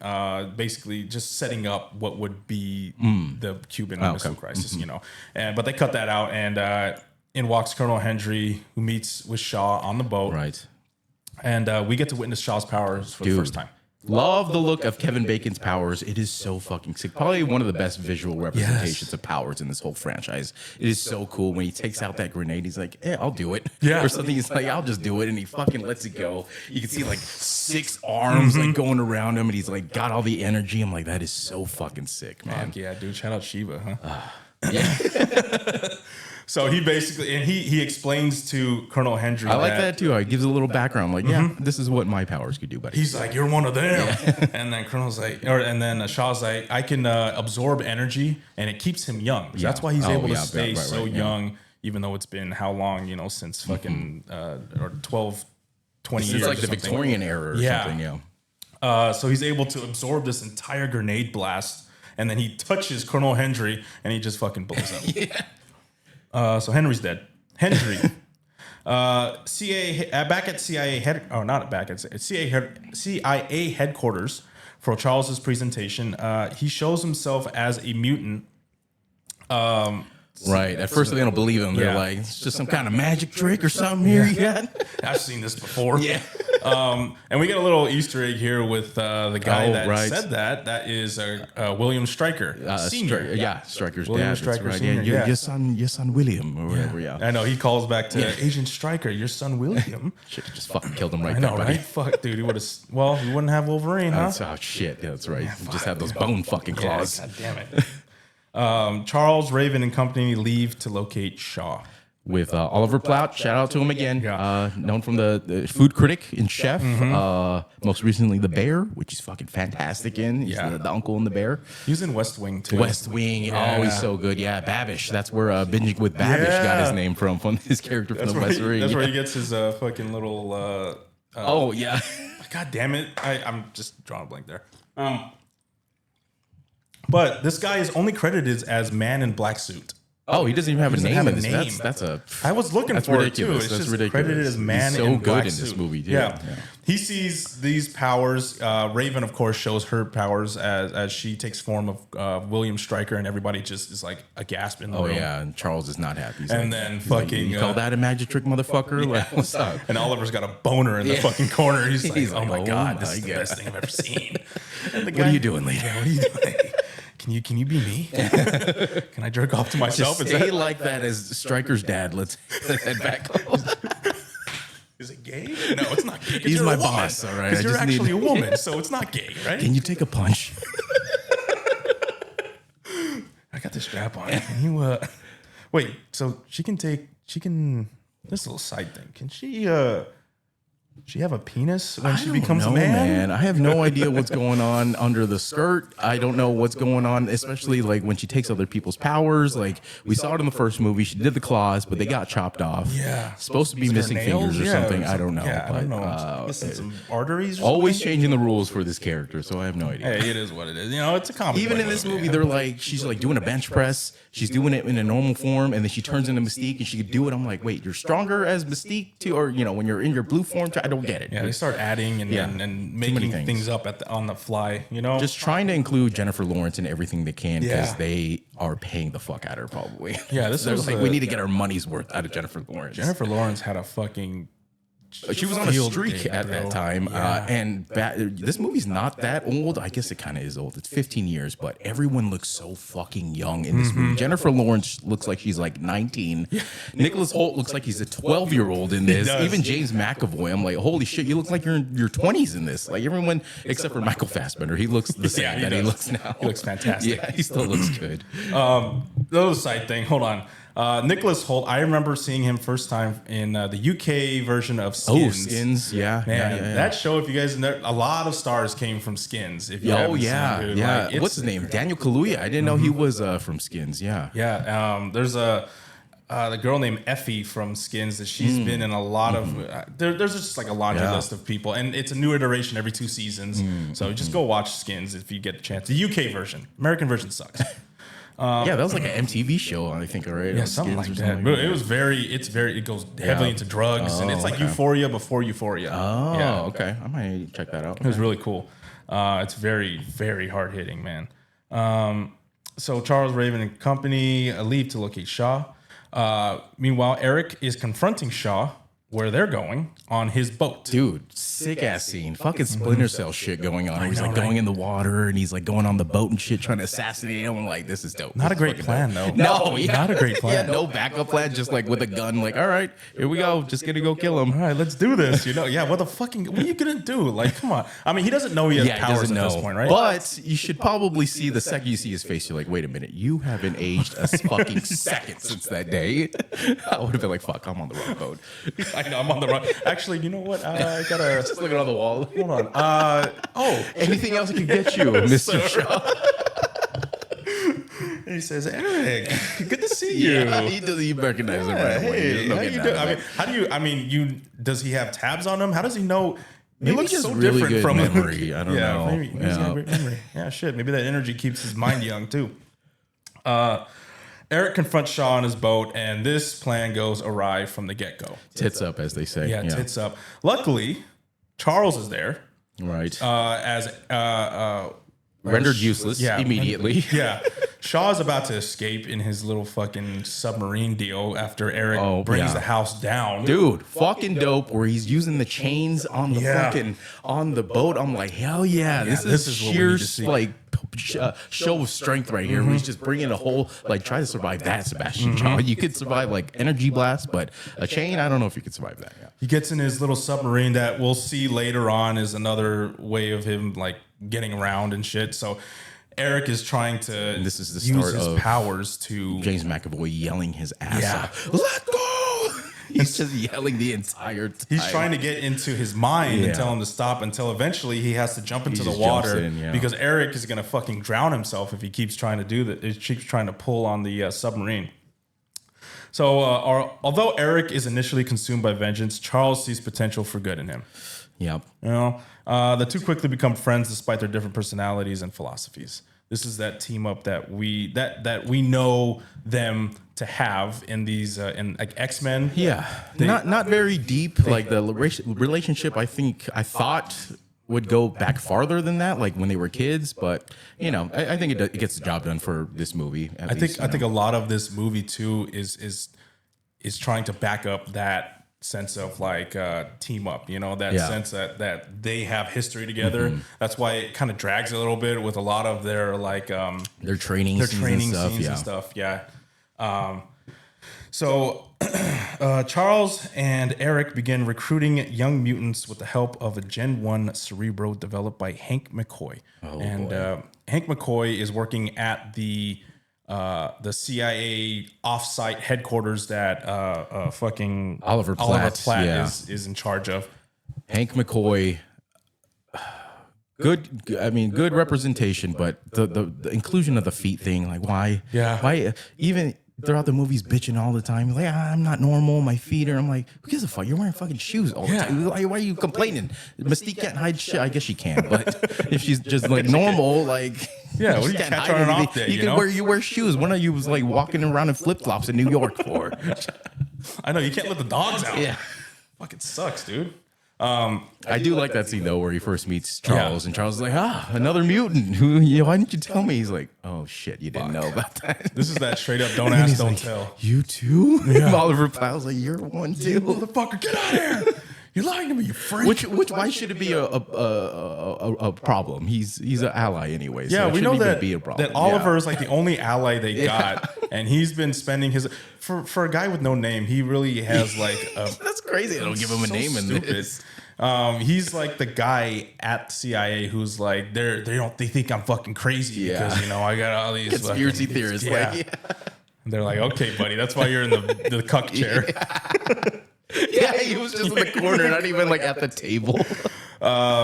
basically just setting up what would be the Cuban Missile Crisis, but they cut that out, and in walks Colonel Hendry, who meets with Shaw on the boat. Right. And we get to witness Shaw's powers for the first time. Love the look of Kevin Bacon's powers. It is so fucking sick. Probably one of the best visual representations of powers in this whole franchise. It is so cool when he takes out that grenade. He's like, I'll do it. Yeah. Or something. He's like, I'll just do it. And he fucking lets it go. You can see like 6 arms like going around him, and he's like got all the energy. I'm like, that is so fucking sick, man. Fuck yeah, dude. Shout out Shiva, huh? Yeah. So he basically, and he explains to Colonel Hendry. I like that too. He gives a little background, like, this is what my powers could do, buddy. He's like, you're one of them. Yeah. And then Colonel's like, and then Shaw's like, I can absorb energy, and it keeps him young. Yeah. That's why he's able to stay young, even though it's been how long, since fucking or 12, 20 years. It's like the Victorian era or something. Yeah. So he's able to absorb this entire grenade blast, and then he touches Colonel Hendry, and he just fucking blows up. Yeah. So Henry's dead. Hendry, back at CIA CIA headquarters for Charles's presentation. He shows himself as a mutant. Right. At first, they don't believe him. They're like, it's just some kind of magic trick or something here. Yeah. I've seen this before. Yeah. And we get a little Easter egg here with the guy said that. That is William Stryker, Senior. Stryker's William dad. Stryker Right. Senior. Yeah. Your son William or whatever. Yeah. I know. He calls back to Agent Stryker, your son William. Should have just fucking killed him right I know, there, buddy. right? Fuck, dude. He would have. Well, he wouldn't have Wolverine, huh? Oh shit. Yeah, that's right. Yeah, just have those bone fucking claws. God damn it. Charles, Raven, and company leave to locate Shaw. with Oliver Plaut. Shout out to him again. Known from the Food Critic and Chef. Most recently, The Bear, which is fucking fantastic in. He's the uncle in The Bear. He was in West Wing, too. West Wing. Oh, he's so good. Yeah, Babish. That's where Binging with Babish got his name from his character from the West Wing. That's where he gets his fucking little... oh, yeah. God damn it. I'm just drawing a blank there. But this guy is only credited as Man in Black Suit. Oh, he doesn't even have a name in this. That's I was looking for it too. It's just ridiculous. Credited as Man in Black Suit. This movie. Yeah. He sees these powers. Raven, of course, shows her powers as she takes form of William Stryker, and everybody just is like aghast in the room. Oh yeah, and Charles is not happy. And then fucking you call that a magic trick, motherfucker? Like, what's up? And Oliver's got a boner in the fucking corner. He's like, oh my god, this is the best thing I've ever seen. What are you doing, lady? What are you doing? Can you be me? Can I jerk off to myself? Just stay like that as Stryker's dad. Let's head back. Is it gay? No, it's not gay. He's my boss, all right? Because you're actually a woman, so it's not gay, right? Can you take a punch? I got the strap on. Can you, wait, so she can, this little side thing, can she have a penis when she becomes a man? I have no idea what's going on under the skirt. I don't know what's going on, especially like when she takes other people's powers. Like we saw it in the first movie. She did the claws, but they got chopped off. Yeah. Supposed to be missing fingers or something. I don't know. Yeah, I don't know. Missing some arteries or always something? changing the rules for this character, so I have no idea. Hey, it is what it is. You know, it's a comedy. Even in this movie, they're like, she's like doing a bench press. She's doing it in a normal form, and then she turns into Mystique, and she could do it. I'm like, wait, you're stronger as Mystique too, or when you're in your blue form? I don't get it. Yeah, they start adding and making things up on the fly, Just trying to include Jennifer Lawrence in everything they can because they are paying the fuck out of her probably. Yeah, this is like we need to get our money's worth out of Jennifer Lawrence. Jennifer Lawrence had a fucking... She was on a streak at that time, and this movie's not that old. I guess it kind of is old. It's 15 years, but everyone looks so fucking young in this movie. Jennifer Lawrence looks like she's like 19. Nicholas Hoult looks like he's a 12-year-old in this. Even James McAvoy, I'm like, holy shit, you look like you're in your 20s in this. Like everyone except for Michael Fassbender, he looks the same he looks now. He looks fantastic. Yeah, he still looks good. Little side thing. Hold on. Nicholas Hoult, I remember seeing him first time in the UK version of Skins. Oh, Skins, yeah. Man, that show, if you guys know, a lot of stars came from Skins. If you haven't seen it, yeah. Like, what's his name? Daniel Kaluuya. I didn't know he was from Skins, yeah. Yeah, there's the girl named Effie from Skins that she's been in a lot of... there's just like a laundry list of people, and it's a new iteration every 2 seasons. So just go watch Skins if you get the chance. The UK version. American version sucks. That was like an MTV show, I think, right? Yeah, something like that. But it goes heavily into drugs, and it's like Euphoria before Euphoria. Oh, okay. I might check that out. It was really cool. It's very, very hard hitting, man. So Charles, Raven, and company leave to locate Shaw. Meanwhile, Eric is confronting Shaw where they're going on his boat. Dude, sick ass scene. Fucking Splinter Cell shit going on. He's like going in the water and he's like going on the boat and shit trying to assassinate him. I'm like, this is dope. Not a great plan, though. No, not a great plan. Yeah, no backup plan, just like with a gun, like, all right, here we go. Just gonna go kill him. All right, let's do this. What are you gonna do? Like, come on. I mean, he doesn't know he has powers at this point, right? But you should probably see the second you see his face, you're like, wait a minute, you haven't aged a fucking second since that day. I would have been like, fuck, I'm on the wrong boat. I know, I'm on the wrong. Actually, you know what? I gotta just looking on the wall. Hold on. Anything else I can get you, Mr. Shaw? And he says, Eric, good to see you. Yeah, he recognizes him right away. How you doing? Does he have tabs on him? How does he know? He looks just so really different good from memory. I don't know. Maybe he's got a great memory. Yeah, shit. Maybe that energy keeps his mind young too. Eric confronts Shaw on his boat, and this plan goes awry from the get-go. Tits up, as they say. Yeah, tits up. Luckily, Charles is there. Right. Rendered useless immediately. Yeah. Shaw's about to escape in his little fucking submarine deal after Eric brings the house down. Dude, fucking dope, where he's using the chains on the on the boat. I'm like, hell yeah. This is sheer like show of strength right here. He's just bringing a whole, like, try to survive that, Sebastian Shaw. You could survive like energy blast, but a chain, I don't know if you could survive that. Yeah. He gets in his little submarine that we'll see later on is another way of him like getting around and shit. So Eric is trying to this is the start use his powers to James McAvoy yelling his ass off. Let go! He's just yelling the entire time. He's trying to get into his mind and tell him to stop until eventually he has to jump into the water because Eric is going to fucking drown himself if he keeps trying to do that. He keeps trying to pull on the submarine. So although Eric is initially consumed by vengeance, Charles sees potential for good in him. Yep. You know, the two quickly become friends despite their different personalities and philosophies. This is that team up that we know them to have in these in like X-Men. Yeah, not very deep. Like the relationship, I thought would go back farther than that, like when they were kids. But you know, I think it gets the job done for this movie. I think a lot of this movie too is trying to back up that sense of like team up, you know, that sense that they have history together. That's why it kind of drags a little bit with a lot of their like their training scenes and stuff. So Charles and Eric begin recruiting young mutants with the help of a Gen 1 Cerebro developed by Hank McCoy. Hank McCoy is working at the CIA offsite headquarters that fucking Oliver Platt is in charge of. Hank McCoy, good representation, but the inclusion of the feet thing, like why even throughout the movies bitching all the time, like I'm not normal, my feet are. I'm like, who gives a fuck? You're wearing fucking shoes all the time. Why are you complaining? Mystique can't hide shit. I guess she can, but if she's just like normal, like. Yeah, what do you catch on an off day? You wear shoes. When are you was like walking around in flip flops in New York for? I know you can't let the dogs out. Yeah, fucking sucks, dude. I do like that scene though, where he first meets Charles, and Charles is like, another mutant. Why didn't you tell me? He's like, oh shit, you didn't know about that. This is that straight up don't ask, don't tell. You too? Yeah. Oliver Platt's like, you're one too, you motherfucker. Get out of here. You're lying to me, you freak. Which why should it be a problem? He's an ally anyway. So we know that be a problem. That Oliver is like the only ally they got, and he's been spending his for a guy with no name. He really has like that's crazy. They don't give him a name in this. He's like the guy at CIA who's like they think I'm fucking crazy because you know I got all these conspiracy theorists. And they're like, okay, buddy, that's why you're in the cuck chair. Yeah, he was just in the corner, not even like at the table.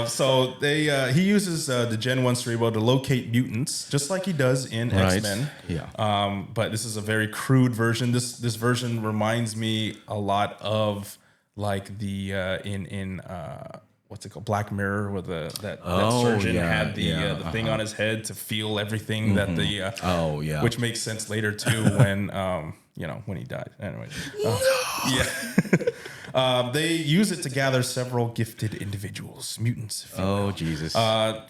So he uses the Gen 1 Cerebro to locate mutants, just like he does in X-Men. Yeah. But this is a very crude version. This version reminds me a lot of like the in what's it called, Black Mirror, where that surgeon had the thing on his head to feel everything that the which makes sense later too when when he died. Anyway, they use it to gather several gifted individuals, mutants. Oh Jesus!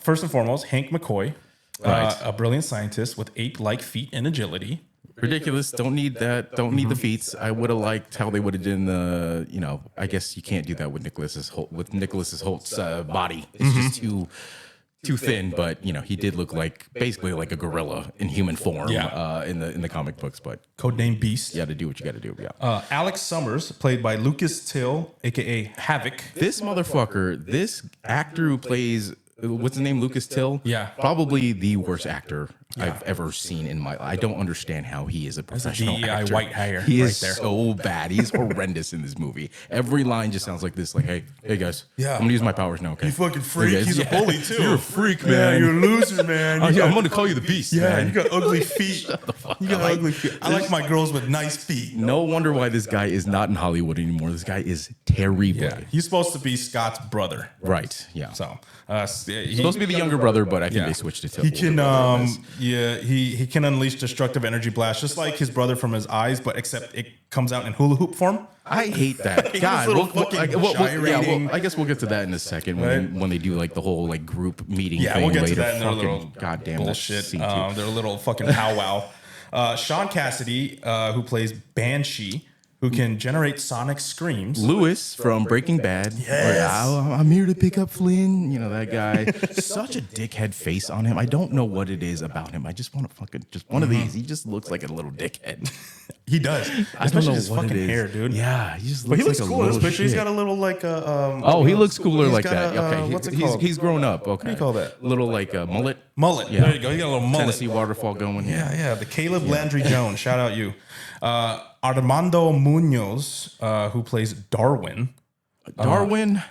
First and foremost, Hank McCoy, a brilliant scientist with ape-like feet and agility. Ridiculous. Don't need that. Don't need the feats. I would have liked how they would have done the. I guess you can't do that with Nicholas's Holt's body. It's just too thin. But he did look like basically like a gorilla in human form. In the comic books. But codename Beast. Yeah, to do what you got to do. Yeah. Alex Summers, played by Lucas Till, aka Havoc. This motherfucker. This actor who plays. What's his name? Lucas Till? Yeah. Probably the worst actor I've ever seen in my life. I don't understand how he is a professional actor. White hair. He is so bad. He's horrendous in this movie. Every line just sounds like this, like, hey guys, I'm going to use my powers now, okay? You fucking freak. He's a bully, too. You're a freak, man. Yeah, you're a loser, man. I'm going to call you the Beast, man. You got ugly feet. Shut the fuck up. Ugly feet. I like my girls with nice feet. No wonder why this guy is not in Hollywood anymore. This guy is terrible. Yeah. He's supposed to be Scott's brother. Right, yeah. So, he's supposed to be the younger brother, but I think they switched it to he can he can unleash destructive energy blasts just like his brother from his eyes, but except it comes out in hula hoop form. I hate that. God, I guess we'll get to that in a second when they do like the whole like group meeting thing we'll get later. To that in their little goddamn bullshit. Their little fucking powwow. Sean Cassidy, who plays Banshee, who can generate sonic screams. Lewis from Breaking Bad. Yes. I'm here to pick up Flynn. That guy. Such a dickhead face on him. I don't know what it is about him. I just want to fucking, just one of these. He just looks like a little dickhead. He does. I don't know his what fucking it is. hair, dude. Yeah, he just But looks he looks like a cool in this little picture. He's shit. got a little like he looks cooler he's like got that. Okay, what's it called? he's grown up. Okay, What do you call that? Little like a mullet. Mullet. Yeah. There you go. He got a little mullet. Tennessee waterfall going. Yeah. The Caleb Landry Jones. Shout out you. Armando Munoz, who plays Darwin. Darwin.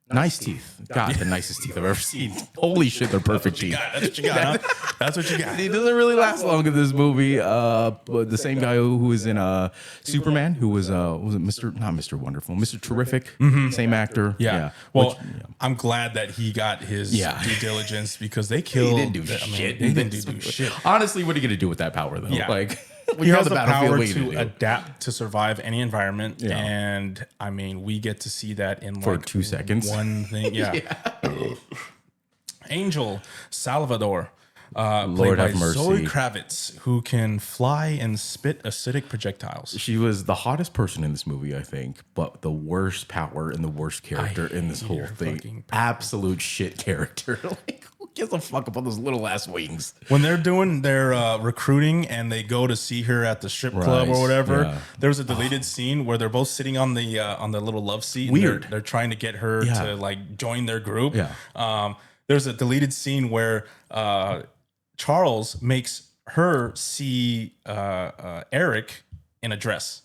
Nice teeth. God, the nicest teeth I've ever seen. Holy shit, they're perfect teeth. That's what you got. Huh? That's what you got. He doesn't really last long in this movie. But the same guy who was in Superman, who was it not Mr. Wonderful, Mr. Terrific, same actor. Yeah. Well, I'm glad that he got his due diligence because they killed. He didn't do shit. They didn't do shit. Honestly, what are you gonna do with that power though? Yeah. Like, He has the power what are you gonna to do? adapt to survive any environment, and I mean, we get to see that in For like 2 seconds. One thing, yeah. Angel Salvador, Lord played by have mercy. Zoe Kravitz, who can fly and spit acidic projectiles. She was the hottest person in this movie, I think, but the worst power and the worst character in this whole thing. Absolute shit character. Like, who gives a fuck about those little ass wings? When they're doing their recruiting and they go to see her at the strip club or whatever, there was a deleted scene where they're both sitting on the little love seat. Weird. And they're trying to get her to like join their group. Yeah. There's a deleted scene where Charles makes her see Eric in a dress.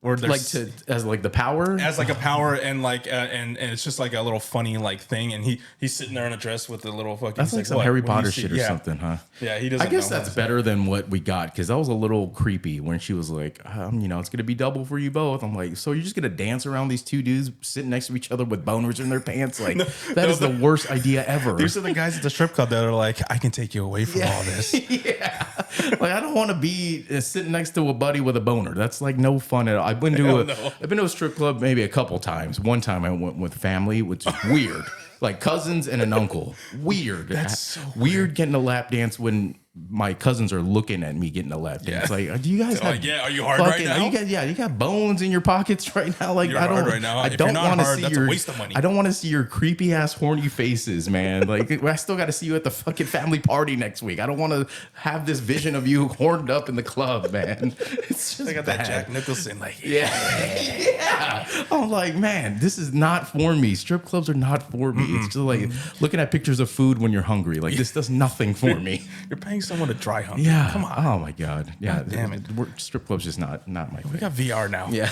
Or as like the power, as like a power, and like and it's just like a little funny like thing, and he's sitting there in a dress with a little fucking. That's like some Harry Potter shit or something, huh? Yeah, he doesn't. I guess that's better than what we got because that was a little creepy when she was like, it's gonna be double for you both. I'm like, so you're just gonna dance around these two dudes sitting next to each other with boners in their pants? Like that is the worst idea ever. These are the guys at the strip club that are like, I can take you away from all this. Like I don't want to be sitting next to a buddy with a boner. That's like no fun at all. I've been to a strip club maybe a couple times. One time I went with family, which is weird. Like cousins and an uncle. Weird. That's so weird getting a lap dance when my cousins are looking at me getting a lap dance. Like, do you guys have are you hard right now? You got bones in your pockets right now. Like, You're hard right now. I If don't you're not want to hard, see that's your a waste of money. I don't want to see your creepy ass horny faces, man. Like, I still got to see you at the fucking family party next week. I don't want to have this vision of you horned up in the club, man. It's just I got that Jack Nicholson like yeah. I'm like, man, this is not for me. Strip clubs are not for me. It's just like looking at pictures of food when you're hungry. Like this does nothing for me. You're paying someone to dry hump. Yeah. Come on. Oh my God. Yeah. God damn it. Strip clubs just not my thing. We got VR now. Yeah.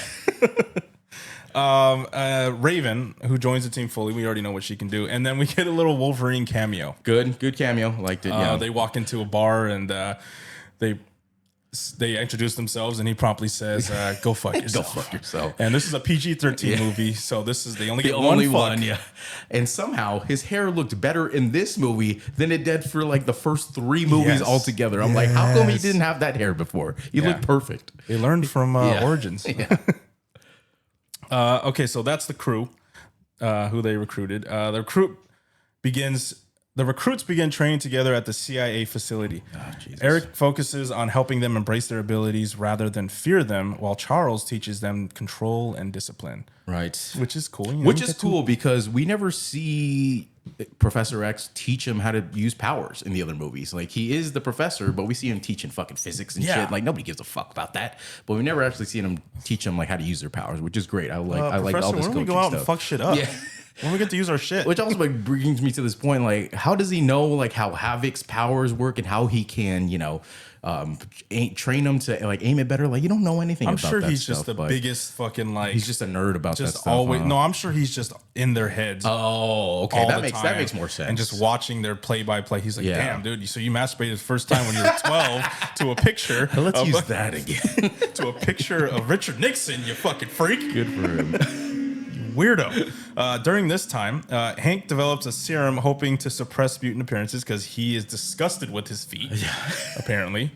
Raven, who joins the team fully, we already know what she can do, and then we get a little Wolverine cameo. Good cameo. Liked it. Yeah. They walk into a bar and they introduce themselves, and he promptly says, "Go fuck yourself." Go fuck yourself. And this is a PG-13 movie, so this is the only one. Yeah. And somehow his hair looked better in this movie than it did for like the first 3 movies altogether. I'm like, how come he didn't have that hair before? He looked perfect. They learned from Origins. Yeah. Okay, so that's the crew who they recruited. The recruits begin training together at the CIA facility. Oh, Jesus. Eric focuses on helping them embrace their abilities rather than fear them, while Charles teaches them control and discipline. Right. Which is cool. Which is cool because we never see Professor X teach him how to use powers in the other movies. Like he is the professor, but we see him teaching fucking physics and shit. Like nobody gives a fuck about that. But we never actually seen him teach them like how to use their powers, which is great. I like all this when we go out and fuck shit up. Yeah. When we get to use our shit. Which also like brings me to this point, like, how does he know like how Havoc's powers work and how he can, train them to like aim it better? Like, you don't know anything about that. I'm sure he's just the biggest fucking like. He's just a nerd about that stuff. Always, no, I'm sure he's just in their heads. Oh, okay. That makes more sense. And just watching their play-by-play, he's like, damn, dude. So you masturbated the first time when you were 12 to a picture. Let's use that again. To a picture of Richard Nixon, you fucking freak. Good for him. Weirdo. During this time, Hank develops a serum hoping to suppress mutant appearances because he is disgusted with his feet, apparently.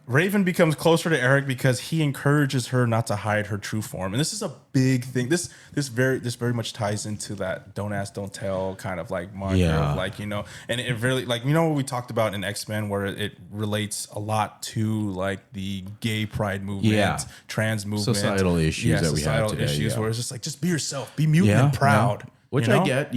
Raven becomes closer to Eric because he encourages her not to hide her true form. And this is a big thing. This very much ties into that don't ask, don't tell kind of like mantra of like, and it really like, what we talked about in X-Men where it relates a lot to like the gay pride movement, trans movement. Societal issues that we have today. Issues where it's just like, just be yourself, be mutant and proud. Which I get,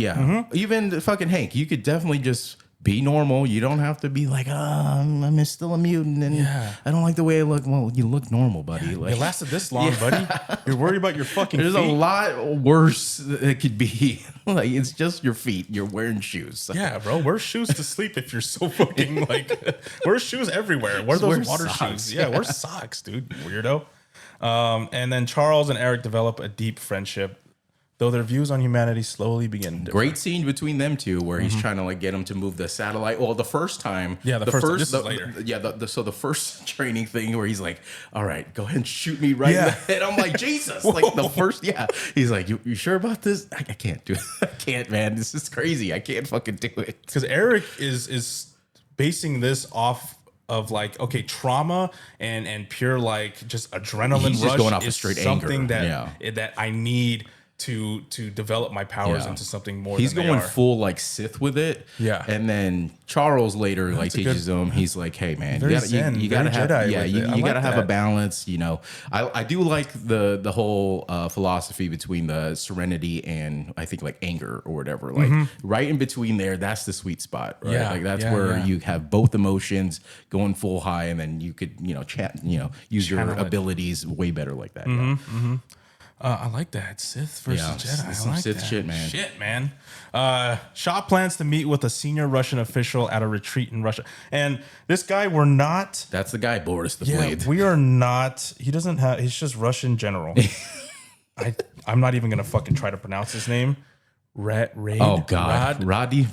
Even the fucking Hank, you could definitely just be normal. You don't have to be like, I'm still a mutant and I don't like the way I look. Well, you look normal, buddy. Yeah, like, it lasted this long, buddy. You're worried about your fucking There's feet. a lot worse it could be. Like, it's just your feet. You're wearing shoes. Yeah, bro. Wear shoes to sleep if you're so fucking like. Wear shoes everywhere. Wear those water shoes. Yeah, wear socks, dude. Weirdo. And then Charles and Eric develop a deep friendship, though their views on humanity slowly begin to differ. Great scene between them two where he's trying to like get him to move the satellite. Well, the first time. Yeah, the first this is later. So the first training thing where he's like, all right, go ahead and shoot me right in the head. I'm like, Jesus. Like the first, He's like, you sure about this? I can't do it. I can't, man. This is crazy. I can't fucking do it. Because Eric is basing this off of like, okay, trauma and pure like just adrenaline He's rush just going off is of straight something anger. that I need to develop my powers into something more. He's than going they are. full like Sith with it. Yeah. And then Charles later like teaches him. He's like, hey man, you gotta have you gotta have a balance. You know, I do like the whole philosophy between the serenity and I think like anger or whatever. Like right in between there, that's the sweet spot. Right? Yeah, Like that's where you have both emotions going full high, and then you could use your abilities way better like that. I like that. Sith versus Jedi. Some I like Sith that. shit, man. Shit, man. Shaw plans to meet with a senior Russian official at a retreat in Russia. And this guy, we're not. That's the guy, Boris the Blade. We are not. He doesn't have. He's just Russian general. I'm not even going to fucking try to pronounce his name. Raid. Oh God, Roddy.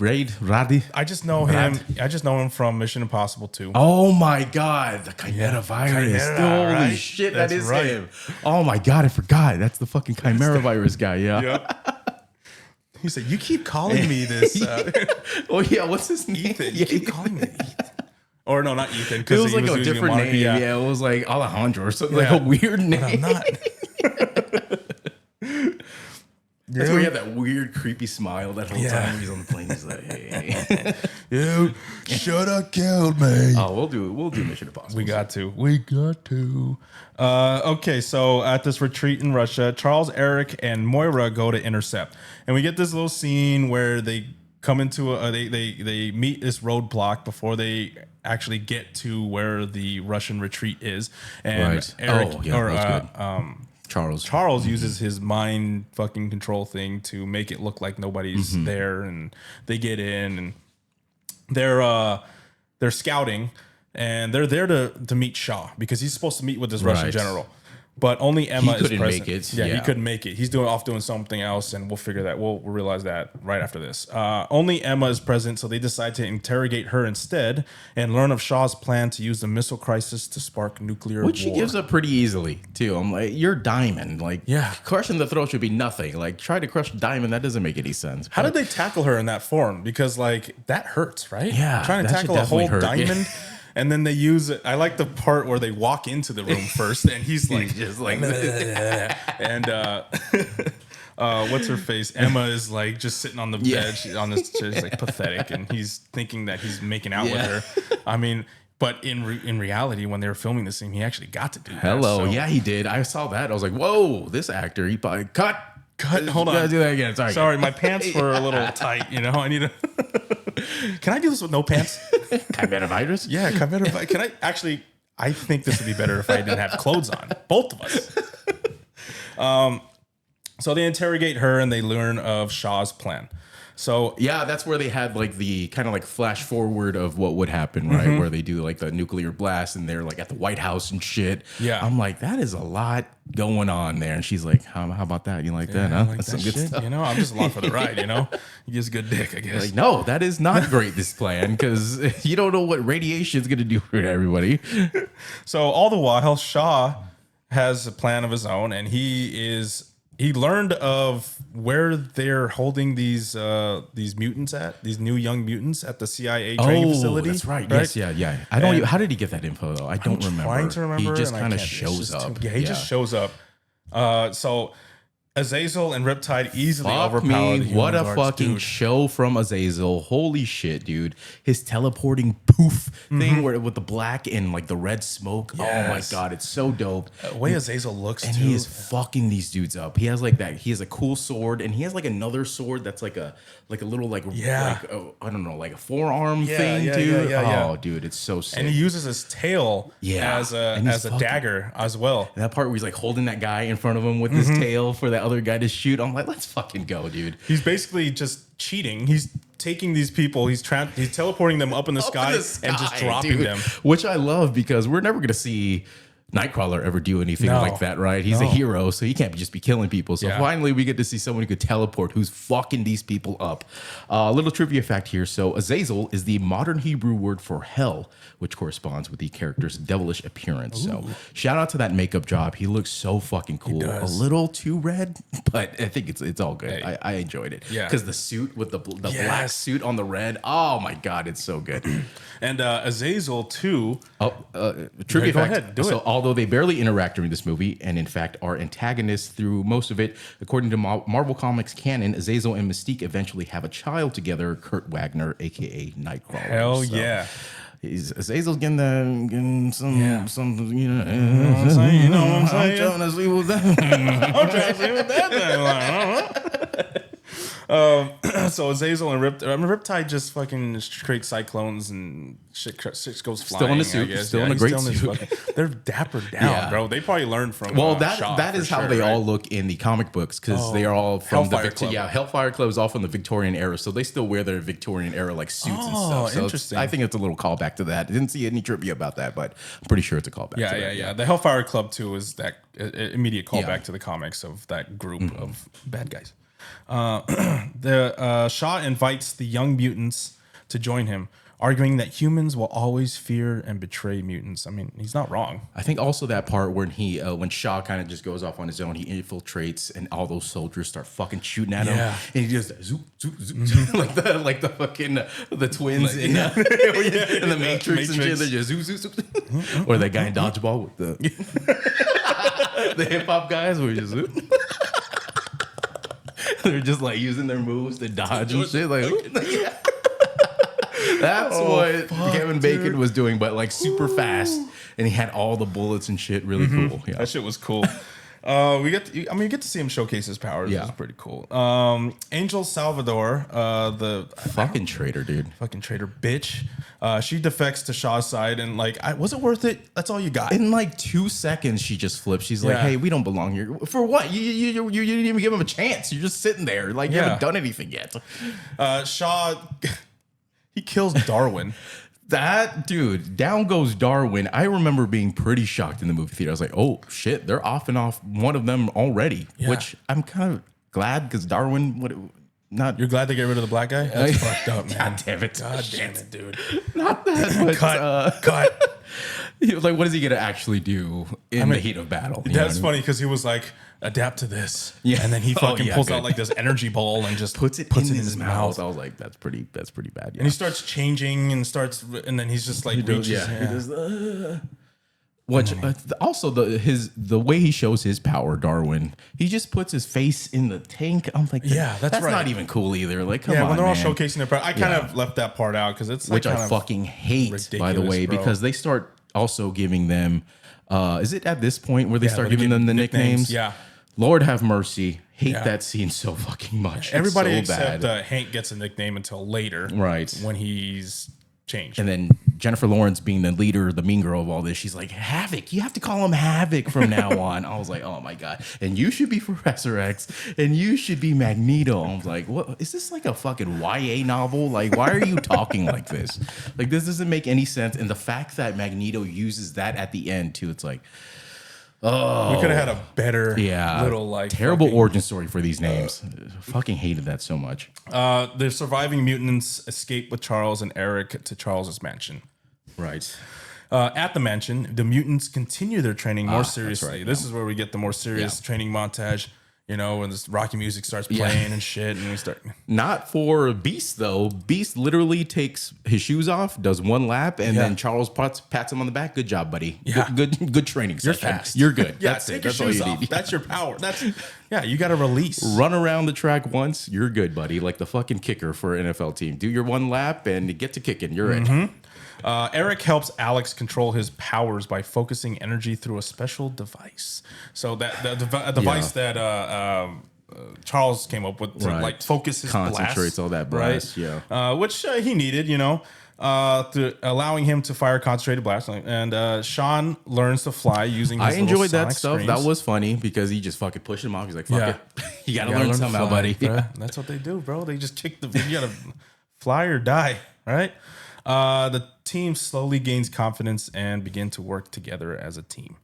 I just know him. I just know him from Mission Impossible 2. Oh my God, the Chimera virus. Holy shit, that is him. Oh my God, I forgot. That's the fucking Chimera virus guy. Yeah. He said, "You keep calling me this." Oh yeah, what's his name? Ethan. You keep calling me Ethan. Or no, not Ethan. It was like a different name. Yeah, it was like Alejandro or something. Like a weird name. But I'm not. That's where he had that weird, creepy smile that whole time he's on the plane. He's like, hey. You should have killed me. Oh, we'll do Mission Impossible. We got to. Okay, so at this retreat in Russia, Charles, Eric, and Moira go to intercept. And we get this little scene where they come into they meet this roadblock before they actually get to where the Russian retreat is. And Eric Charles uses his mind fucking control thing to make it look like nobody's there, and they get in and they're scouting, and they're there to meet Shaw because he's supposed to meet with this Russian general. But only Emma is present. Make it. Yeah, he couldn't make it. He's off doing something else, and we'll figure that. We'll realize that right after this. Only Emma is present, so they decide to interrogate her instead and learn of Shaw's plan to use the missile crisis to spark nuclear war. Which she gives up pretty easily, too. I'm like, you're Diamond. Like, crushing the throat should be nothing. Like, try to crush Diamond, that doesn't make any sense. How did they tackle her in that form? Because, like, that hurts, right? Yeah. Trying to tackle a whole Diamond. And then they use it. I like the part where they walk into the room first, and he's like, just like, and what's her face? Emma is like just sitting on the bed. She's on this chair, like pathetic, and he's thinking that he's making out with her. I mean, but in reality, when they were filming this scene, he actually got to do that. Yeah, he did. I saw that. I was like, whoa, this actor, he probably cut. Hold on. You gotta do that again. Sorry, my pants were a little tight. You know, I need to. Can I do this with no pants? Chimera virus? Yeah, Chimera virus. Can I actually? I think this would be better if I didn't have clothes on. Both of us. So they interrogate her and they learn of Shaw's plan. So yeah, that's where they had like the kind of like flash forward of what would happen, right? Where they do like the nuclear blast and they're like at the White House and shit. Yeah, I'm like, that is a lot going on there. And she's like, how about that? You like that? Huh? Like that's some good stuff. You know, I'm just along for the ride. You know, he gives good dick, I guess. Like, no, that is not great. This plan because you don't know what radiation is going to do for everybody. So all the while, Shaw has a plan of his own, and he learned of where they're holding these mutants at, these new young mutants at the CIA training facility. That's right. Yes, yeah. I don't. How did he get that info though? I don't remember. Trying to remember. He just kind of shows up. He just shows up. So Azazel and Riptide easily Fuck overpowered the me. What human a guards, fucking dude. show from Azazel. Holy shit, dude. His teleporting poof thing where with the black and like the red smoke. Yes. Oh my God, it's so dope. The way Azazel looks, And too. he is fucking these dudes up. He has like that. He has a cool sword, and he has like another sword that's like a little like I don't know, like a forearm thing, dude. Oh, dude, it's so sick. And he uses his tail as a dagger as well. And that part where he's like holding that guy in front of him with his tail for that other guy to shoot. I'm like, let's fucking go, dude. He's basically just cheating. He's taking these people, he's teleporting them up in the sky and just dropping them. Which I love because we're never gonna see Nightcrawler ever do anything like that, right? He's a hero, so he can't just be killing people. So finally, we get to see someone who could teleport, who's fucking these people up. A little trivia fact here. So Azazel is the modern Hebrew word for hell, which corresponds with the character's devilish appearance. Ooh. So shout out to that makeup job. He looks so fucking cool. A little too red, but I think it's all good. Hey. I enjoyed it. Yeah. Because the suit with the black suit on the red. Oh my God, it's so good. And Azazel too. Trivia fact. Go ahead, do it. Although they barely interact during this movie, and in fact are antagonists through most of it, according to Marvel Comics canon, Azazel and Mystique eventually have a child together, Kurt Wagner, aka Nightcrawler. Hell yeah. Azazel's getting some, you know what I'm saying? You know what I'm saying? I'm trying to see what that. I'm trying to see what that thing like. So Azazel and Riptide just fucking create cyclones and shit goes flying. Still in the suit. Still in a great suit. They're dapper down, bro. They probably learned from. Well, that is how they all look in the comic books because they are all from Hellfire Club. Yeah, Hellfire Club is all from the Victorian era, so they still wear their Victorian era like suits and stuff. So interesting. I think it's a little callback to that. I didn't see any trivia about that, but I'm pretty sure it's a callback. Yeah. The Hellfire Club too is that immediate callback to the comics of that group of bad guys. Shaw invites the young mutants to join him, arguing that humans will always fear and betray mutants. I mean, he's not wrong. I think also that part when when Shaw kind of just goes off on his own, he infiltrates and all those soldiers start fucking shooting at him, and he just zoop, zoop, zoop, like the fucking the twins in the Matrix and shit. They just zoop, zoop, zoop. Or that guy in Dodgeball with the hip hop guys where he just zoop. They're just like using their moves to dodge and shit. Like, that's what Kevin Bacon was doing, but like super fast, and he had all the bullets and shit. Really cool. Yeah, that shit was cool. We get to see him showcase his powers. Yeah, which is pretty cool. Angel Salvador, the fucking traitor, dude. Fucking traitor, bitch. She defects to Shaw's side, and like, was it worth it? That's all you got. In like 2 seconds, she just flips. She's like, "Hey, we don't belong here. For what? You didn't even give him a chance. You're just sitting there, like you haven't done anything yet." Shaw, he kills Darwin. That dude, down goes Darwin. I remember being pretty shocked in the movie theater. I was like, "Oh shit, they're off and off one of them already," which I'm kind of glad because Darwin not. You're glad to get rid of the black guy? That's fucked up, man. God damn it! God damn it, dude. Not that. But, cut. He was like, what is he gonna actually do in the heat of battle? That's funny because he was like, adapt to this. Yeah. And then he fucking pulls out like this energy ball and just puts it in his mouth. I was like, that's pretty bad. Yeah. And he starts changing and then he's just like, Which also the way he shows his power, Darwin, he just puts his face in the tank. I'm like, that's right. Not even cool either. Like, come on, when they're all showcasing their power, I kind of left that part out because it's like which I fucking hate, by the way, because they start also giving them. Is it at this point where they start giving them the nicknames? Yeah. Lord have mercy. Hate that scene so fucking much. Everybody so except bad. Hank gets a nickname until later, right? When he's changed. And then Jennifer Lawrence being the leader, the mean girl of all this, she's like, Havoc, you have to call him Havoc from now on. I was like, oh my God. And you should be Professor X and you should be Magneto. I was like, what is this, like a fucking YA novel? Like, why are you talking like this? Like, this doesn't make any sense. And the fact that Magneto uses that at the end too, it's like, oh, we could have had a better little like terrible origin story for these names. Fucking hated that so much. The surviving mutants escape with Charles and Eric to Charles's mansion. Right. At the mansion, the mutants continue their training more seriously. Right, this is where we get the more serious training montage. You know, when this Rocky music starts playing and shit, and we start. Not for Beast though. Beast literally takes his shoes off, does one lap, and then Charles pats him on the back. Good job, buddy. Yeah. Good training. You're session. fast. You're good. Yeah, That's take it. your That's all shoes you off. need. That's your power. You got to release. Run around the track once. You're good, buddy. Like the fucking kicker for an NFL team. Do your one lap and get to kicking. You're in. Eric helps Alex control his powers by focusing energy through a special device. So that the device that Charles came up with to like focus his concentrates blast, all that blast, which he needed, you know, allowing him to fire concentrated blast. And Sean learns to fly using. His I enjoyed that sonic stuff. screams. That was funny because he just fucking pushed him off. He's like, "Fuck it, you gotta learn somehow, buddy." That's what they do, bro. They just kick the. You gotta fly or die, right? The team slowly gains confidence and begin to work together as a team.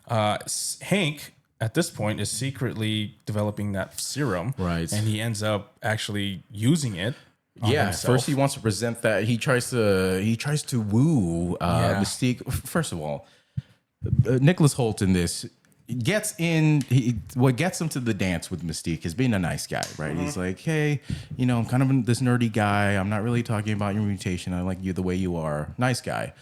Hank, at this point, is secretly developing that serum, right? And he ends up actually using it. Himself. First he wants to present that he tries to woo Mystique. First of all, Nicholas Hoult in this gets in. What gets him to the dance with Mystique is being a nice guy, right? He's like, hey, you know, I'm kind of this nerdy guy. I'm not really talking about your mutation. I like you the way you are. Nice guy.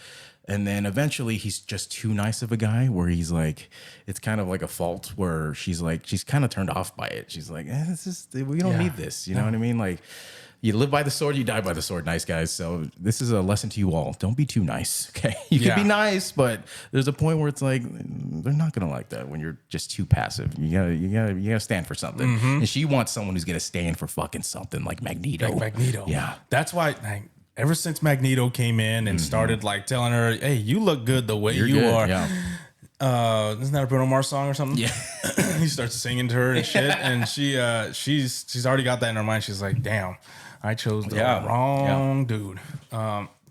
And then eventually he's just too nice of a guy where he's like, it's kind of like a fault where she's kind of turned off by it. She's like, we don't need this. You know what I mean? Like, you live by the sword, you die by the sword, nice guys. So this is a lesson to you all. Don't be too nice, okay? You can be nice, but there's a point where it's like they're not gonna like that when you're just too passive. You gotta stand for something. And she wants someone who's gonna stand for fucking something like Magneto. Yeah, that's why. Ever since Magneto came in and started like telling her, "Hey, you look good the way you are." Yeah. Isn't that a Bruno Mars song or something? Yeah. He starts singing to her and shit, and she's already got that in her mind. She's like, "Damn, I chose the wrong dude."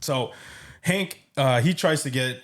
So Hank, he tries to get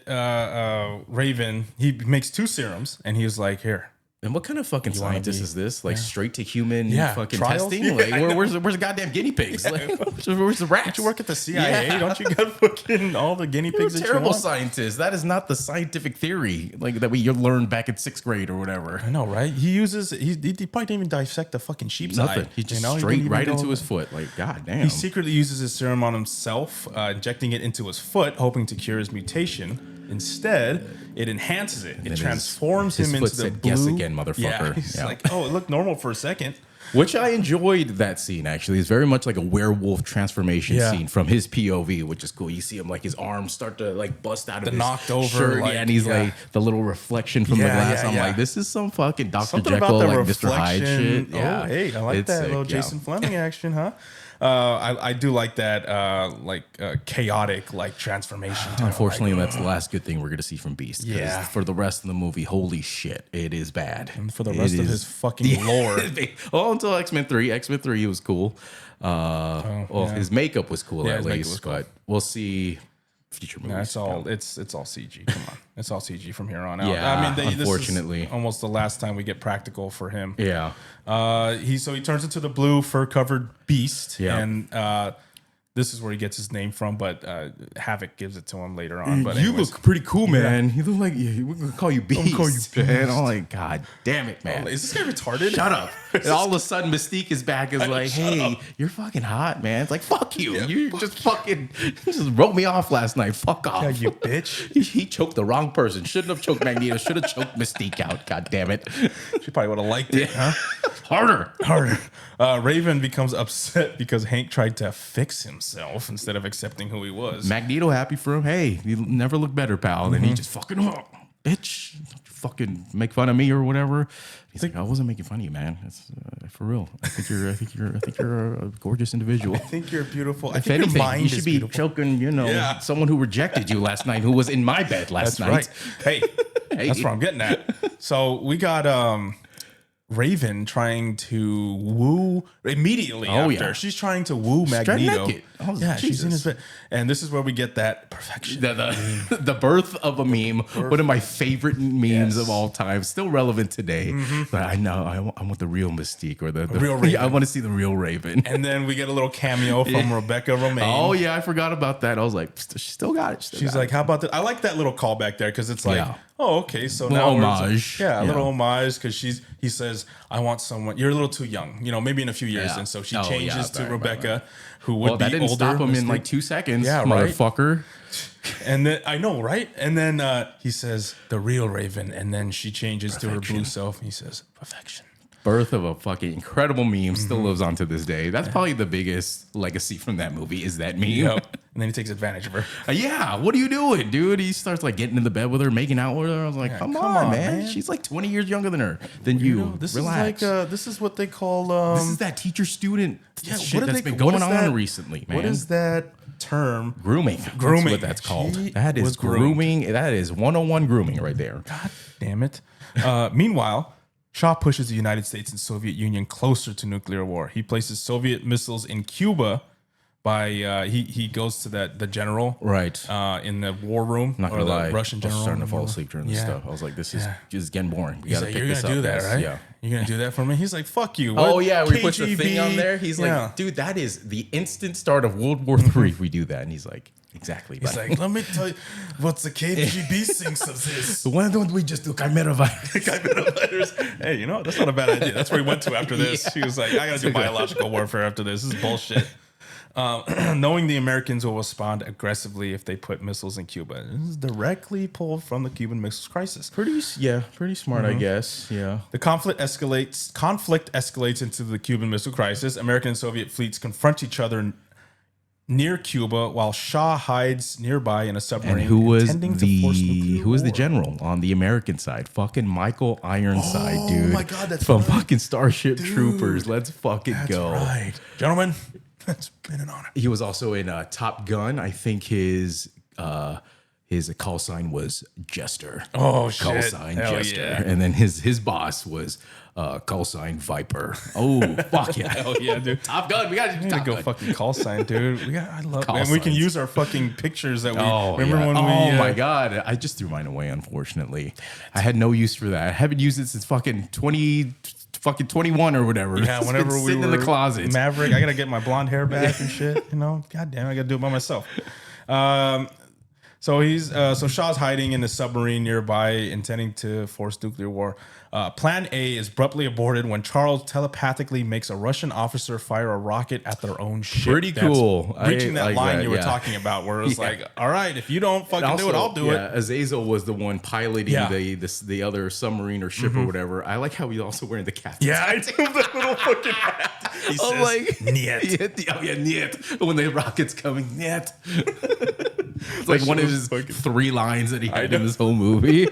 Raven. He makes 2 serums, and he was like, "Here." And what kind of fucking scientist is this? Like straight to human fucking trials? testing? Like where's the goddamn guinea pigs? Like where's the rats? Don't you work at the CIA? Don't you got fucking all the guinea pigs? You're a terrible scientist. That is not the scientific theory like that you learned back in 6th grade or whatever. I know, right? He probably didn't even dissect the fucking sheep's eye. He just straight right into his foot. Like, god damn. He secretly uses his serum on himself, injecting it into his foot, hoping to cure his mutation. Instead, it enhances it. It transforms him into the blue. Guess again, motherfucker. Yeah, he's like, oh, it looked normal for a second. Which I enjoyed that scene, actually. It's very much like a werewolf transformation scene from his POV, which is cool. You see him, like, his arms start to, like, bust out of his knocked over shirt. like, and he's, like, the little reflection from the glass. I'm like, this is some fucking Dr. Jekyll, like, Mr. Hyde shit. Yeah. Oh, hey, I like that little Jason Fleming action, huh? I do like that, chaotic, like, transformation. Unfortunately, that's the last good thing we're going to see from Beast. Yeah. For the rest of the movie, holy shit, it is bad. And for the rest of his fucking lore. Well, until X-Men 3. X-Men 3 was cool. His makeup was cool at least. But we'll see future movies. It's all CG. Come on. It's all CG from here on out. Yeah, I mean, unfortunately. this is almost the last time we get practical for him. Yeah. He turns into the blue fur-covered beast. Yeah. And this is where he gets his name from, but Havoc gives it to him later on. But you look pretty cool, man. You look like we're gonna call you Beast. Man. I'm like, god damn it, man. Is this guy retarded? Shut up. And all of a sudden, Mystique is back. Is like, hey, you're fucking hot, man. It's like, fuck you. Yeah, you just wrote me off last night. Fuck off. Yeah, you bitch. He choked the wrong person. Shouldn't have choked Magneto. Should have choked Mystique out. God damn it. She probably would have liked it, huh? Harder. Raven becomes upset because Hank tried to fix himself instead of accepting who he was. Magneto happy for him. Hey, you never look better, pal. And he just fucking, bitch, don't you fucking make fun of me or whatever. He's like, I wasn't making fun of you, man. It's for real. I think you're a gorgeous individual. I think you're beautiful. If anything, you should be choking, someone who rejected you last night, who was in my bed last night. Right. Hey, that's what I'm getting at. So we got Raven trying to woo immediately after. She's trying to woo Magneto. Oh, yeah, Jesus. she's in his bed. And this is where we get that perfection. The birth of a meme. One of my favorite memes of all time. Still relevant today. But I know I want the real Mystique or the real Raven. I want to see the real Raven. And then we get a little cameo from Rebecca Romaine. Oh yeah, I forgot about that. I was like, she still got it. She's like, how about that? I like that little callback there because it's like, oh, okay, so now homage. A little homage because he says, I want someone. You're a little too young, maybe in a few years, and so she changes to Rebecca, who would be that didn't older. stop him in like 2 seconds, right? motherfucker. And then I know, right? And then he says the real Raven, and then she changes to her blue self. And he says perfection. Birth of a fucking incredible meme still lives on to this day. That's probably the biggest legacy from that movie is that meme. Yep. And then he takes advantage of her. Yeah, what are you doing, dude? He starts like getting into bed with her, making out with her. I was like, come on, man. She's like 20 years younger than you. This Relax. is like this is what they call this is that teacher-student shit that's been what going is that? on recently, man. What is that term? Grooming. That's what that's called. That is grooming. That is 101 grooming right there. God damn it. Meanwhile, Shaw pushes the United States and Soviet Union closer to nuclear war. He places Soviet missiles in Cuba by he goes to the general in the war room. Not gonna lie, Russian general. I was starting to fall asleep during this stuff. I was like, this is getting boring. We gotta pick this up. You're gonna do that, right? Yeah. You're gonna do that for me? He's like, fuck you. Oh yeah, we KGB? put the thing on there. He's like, dude, that is the instant start of World War III if we do that. And he's like, exactly. He's like, let me tell you what the KGB thinks of this. Why don't we just do chimera virus? Chimera virus. Hey, that's not a bad idea. That's where he went to after this. He was like, I gotta do biological warfare after this. This is bullshit. Knowing the Americans will respond aggressively if they put missiles in Cuba. This is directly pulled from the Cuban Missiles Crisis. Pretty smart, I guess. Yeah. The conflict escalates into the Cuban Missile Crisis. American and Soviet fleets confront each other near Cuba while Shaw hides nearby in a submarine. And who was the general on the American side? Fucking Michael Ironside, dude. Oh my God, that's from fucking Starship Troopers. Let's fucking go. That's right. Gentlemen, it's been an honor. He was also in Top Gun. I think his call sign was Jester. Oh shit! Call sign Hell Jester. Yeah. And then his boss was call sign Viper. Oh fuck yeah! Hell yeah, dude! Top Gun. We got to go fucking call sign, dude. I love it. And we can use our fucking pictures that we remember when we. Oh my God! I just threw mine away. Unfortunately, I had no use for that. I haven't used it since fucking 21 or whatever. Yeah, whenever we sitting were in the closet. Maverick, I gotta get my blonde hair back and shit. God damn, I gotta do it by myself. So Shaw's hiding in a submarine nearby, intending to force nuclear war. Plan A is abruptly aborted when Charles telepathically makes a Russian officer fire a rocket at their own ship. Pretty cool. Reaching that line you were talking about, where it's like, all right, if you don't fucking do it, I'll do it. Azazel was the one piloting the other submarine or ship or whatever. I like how he's also wearing the captain's hat. I do the little fucking hat. He says, like, niet. Oh yeah, niet. When the rocket's coming, niet. It's like one of his 3 lines that he had in this whole movie.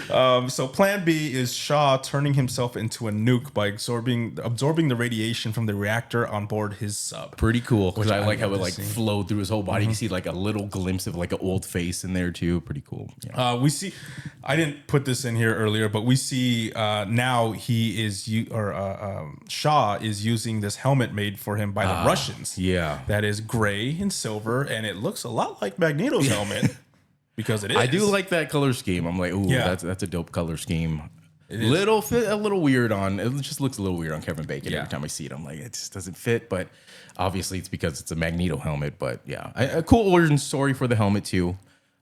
So plan B is Shaw turning himself into a nuke by absorbing the radiation from the reactor on board his sub. Pretty cool, because I like how it flowed through his whole body. You see like a little glimpse of like an old face in there too. Pretty cool. Yeah. We see. I didn't put this in here earlier, but we see now Shaw is using this helmet made for him by the Russians. Yeah, that is gray and silver, and it looks a lot like Magneto's helmet. Because it is. I do like that color scheme. I'm like, ooh, that's a dope color scheme. A little weird on. It just looks a little weird on Kevin Bacon every time I see it. I'm like, it just doesn't fit. But obviously, it's because it's a Magneto helmet. But yeah, a cool origin story for the helmet too.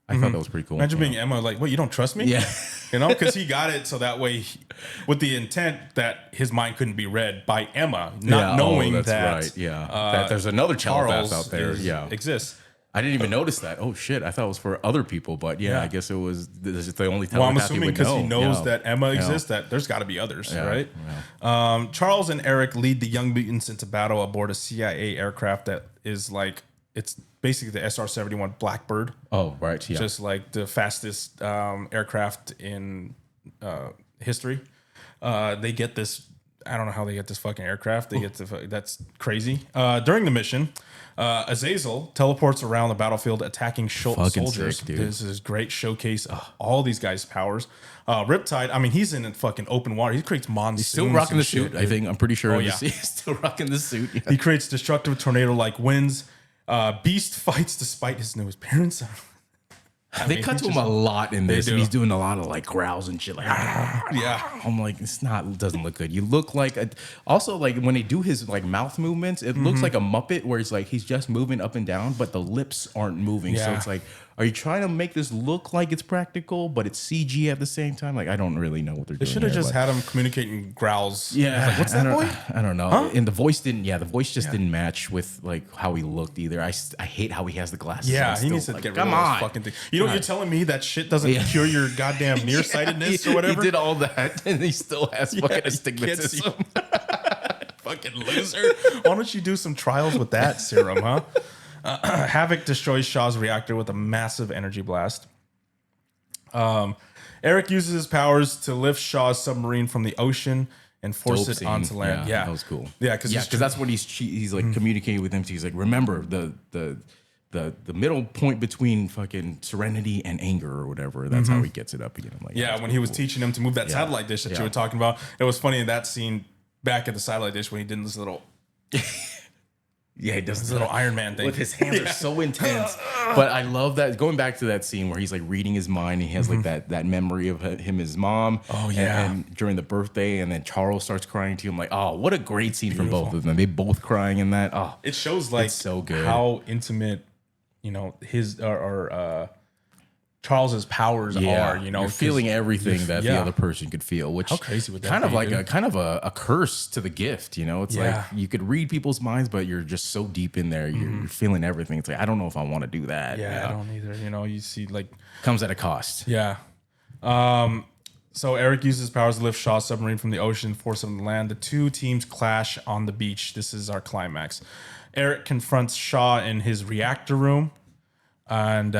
I thought that was pretty cool. Imagine being Emma, like, what? You don't trust me? Yeah, because he got it so that way, with the intent that his mind couldn't be read by Emma, not knowing that. Right. Yeah, that there's another Charles out there. Exists. I didn't even notice that. Oh shit! I thought it was for other people, but I guess it was. This is the only time. Well, I'm assuming because he knows that Emma exists, that there's got to be others, right? Yeah. Charles and Eric lead the young mutants into battle aboard a CIA aircraft that is like it's basically the SR-71 Blackbird. Oh right, yeah. Just like the fastest aircraft in history. They get this. I don't know how they get this fucking aircraft. They get that's crazy. During the mission, Azazel teleports around the battlefield, attacking soldiers. Sick, dude. This is great showcase of all these guys' powers. Riptide, I mean, he's in fucking open water. He creates monsoons. He's still rocking the suit. Dude. I think I'm pretty sure. Oh, yeah. He's still rocking the suit. Yeah. He creates destructive tornado-like winds. Beast fights despite his new appearance. They cut to him a lot in this, and he's doing a lot of like growls and shit. Like, yeah, I'm like, doesn't look good. You look like also like when they do his like mouth movements, it looks like a Muppet where he's just moving up and down, but the lips aren't moving. So it's like, are you trying to make this look like it's practical, but it's CG at the same time? Like, I don't really know what they're doing. They should have just had him communicate in growls. Yeah, like, what's that boy? I don't know. Huh? And the voice didn't. Yeah, the voice just didn't match with like how he looked either. I hate how he has the glasses. Yeah, he needs to get rid of those fucking thing. You know, you're telling me that shit doesn't cure your goddamn nearsightedness or whatever. He did all that, and he still has fucking astigmatism. Fucking loser. Why don't you do some trials with that serum, huh? Havoc destroys Shaw's reactor with a massive energy blast. Eric uses his powers to lift Shaw's submarine from the ocean and force it onto land. Yeah, that was cool. Yeah, because that's what he's like communicating with him. He's like, remember the middle point between fucking serenity and anger or whatever. That's how he gets it up again. I'm like, when he was teaching him to move that satellite dish that you were talking about, it was funny in that scene back at the satellite dish when he did this little. Yeah, he does this little Iron Man thing. With his hands are so intense. But I love that. Going back to that scene where he's like reading his mind. And he has like that memory of him and his mom. Oh, yeah. And during the birthday. And then Charles starts crying too. I'm like, oh, what a great scene from both of them. They both crying in that. Oh, it shows like so good. How intimate, his Charles's powers are, you're feeling everything that the other person could feel, which how crazy would that kind be, of like dude? a curse to the gift, It's like you could read people's minds, but you're just so deep in there, you're feeling everything. It's like I don't know if I want to do that. Yeah, I don't either. You see like comes at a cost. Yeah. So Eric uses his powers to lift Shaw's submarine from the ocean, force him to land. The two teams clash on the beach. This is our climax. Eric confronts Shaw in his reactor room, and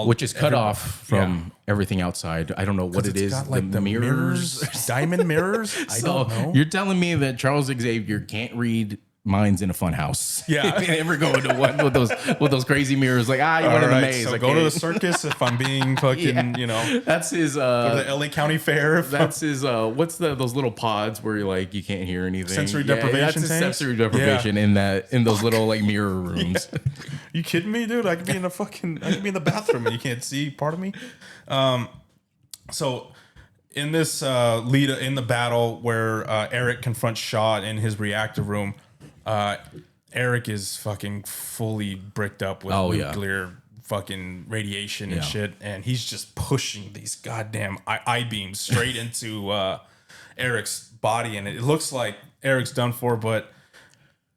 which is cut off from everything outside. I don't know what it is. Got, like, the mirrors, diamond mirrors. I don't know. You're telling me that Charles Xavier can't read minds in a fun house? Yeah, if you ever go into one with those crazy mirrors, like you went in the maze. So go to the circus if I'm being fucking, That's his. Go to the LA County Fair. That's his. What's those little pods where you're like you can't hear anything? Sensory deprivation. That's his sensory deprivation in those little like mirror rooms. Yeah. You kidding me, dude? I could be in the bathroom and you can't see part of me. So in this in the battle where Eric confronts Shaw in his reactor room. Eric is fucking fully bricked up with nuclear fucking radiation and shit, and he's just pushing these goddamn I beams straight into Eric's body, and it looks like Eric's done for. But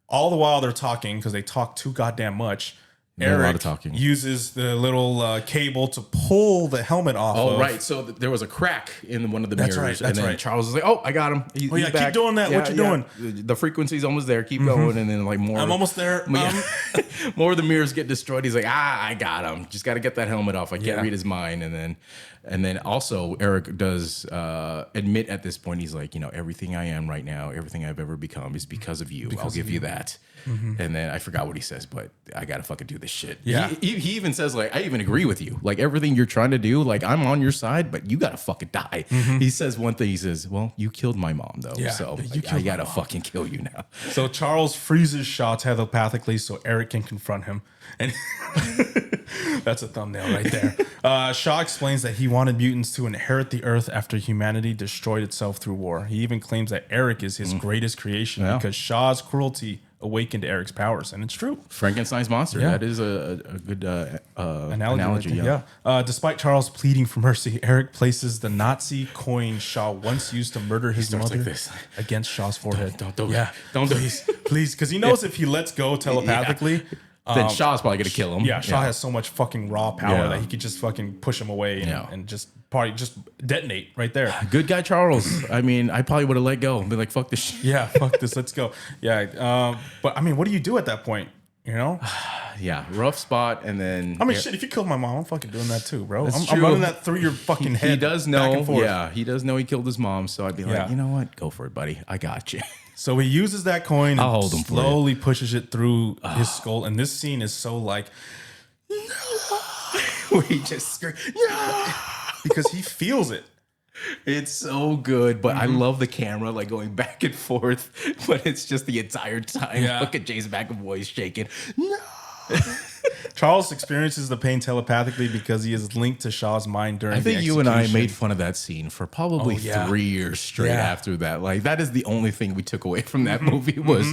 all the while they're talking, because they talk too goddamn much. Eric uses the little cable to pull the helmet off. Oh, right. So there was a crack in one of the mirrors. That's right. Charles was like, oh, I got him. He's back. Keep doing that. What you doing? The frequency's almost there. Keep going. And then like more. I'm almost there. More of the mirrors get destroyed. He's like, I got him. Just got to get that helmet off. I can't read his mind. And then also Eric does admit at this point, he's like, everything I am right now, everything I've ever become is because of you. I'll give you that. And then I forgot what he says, but I got to fucking do this shit. Yeah. He even says, like, I even agree with you. Like, everything you're trying to do, like, I'm on your side, but you got to fucking die. He says one thing. He says, well, you killed my mom, though. Yeah, so I got to fucking kill you now. So Charles freezes Shaw telepathically so Eric can confront him. And that's a thumbnail right there. Shaw explains that he wanted mutants to inherit the Earth after humanity destroyed itself through war. He even claims that Eric is his greatest creation because Shaw's cruelty awakened Eric's powers, and it's true. Frankenstein's monster. Yeah. That is a good analogy. Yeah. Despite Charles pleading for mercy, Eric places the Nazi coin Shaw once used to murder his mother against Shaw's forehead. Don't do it. Don't please, because he knows if he lets go telepathically. Then Shaw's probably gonna kill him. Yeah, Shaw has so much fucking raw power that he could just fucking push him away and just probably just detonate right there. Good guy, Charles. I mean, I probably would have let go and be like, fuck this shit. Yeah, fuck this, let's go. Yeah, but I mean, what do you do at that point? Yeah, rough spot, and then I mean, shit. If you killed my mom, I'm fucking doing that too, bro. I'm running that through your fucking head. He does know. Back and forth. Yeah, he does know he killed his mom. So I'd be like, you know what? Go for it, buddy. I got you. So he uses that coin I'll and hold him slowly pushes it through his skull. And this scene is so like, where he just screams, because he feels it. It's so good, but I love the camera like going back and forth, but it's just the entire time. Look at Jason McAvoy shaking. No. Charles experiences the pain telepathically because he is linked to Shaw's mind during. I think you and I made fun of that scene for probably 3 years straight after that. Like that is the only thing we took away from that movie was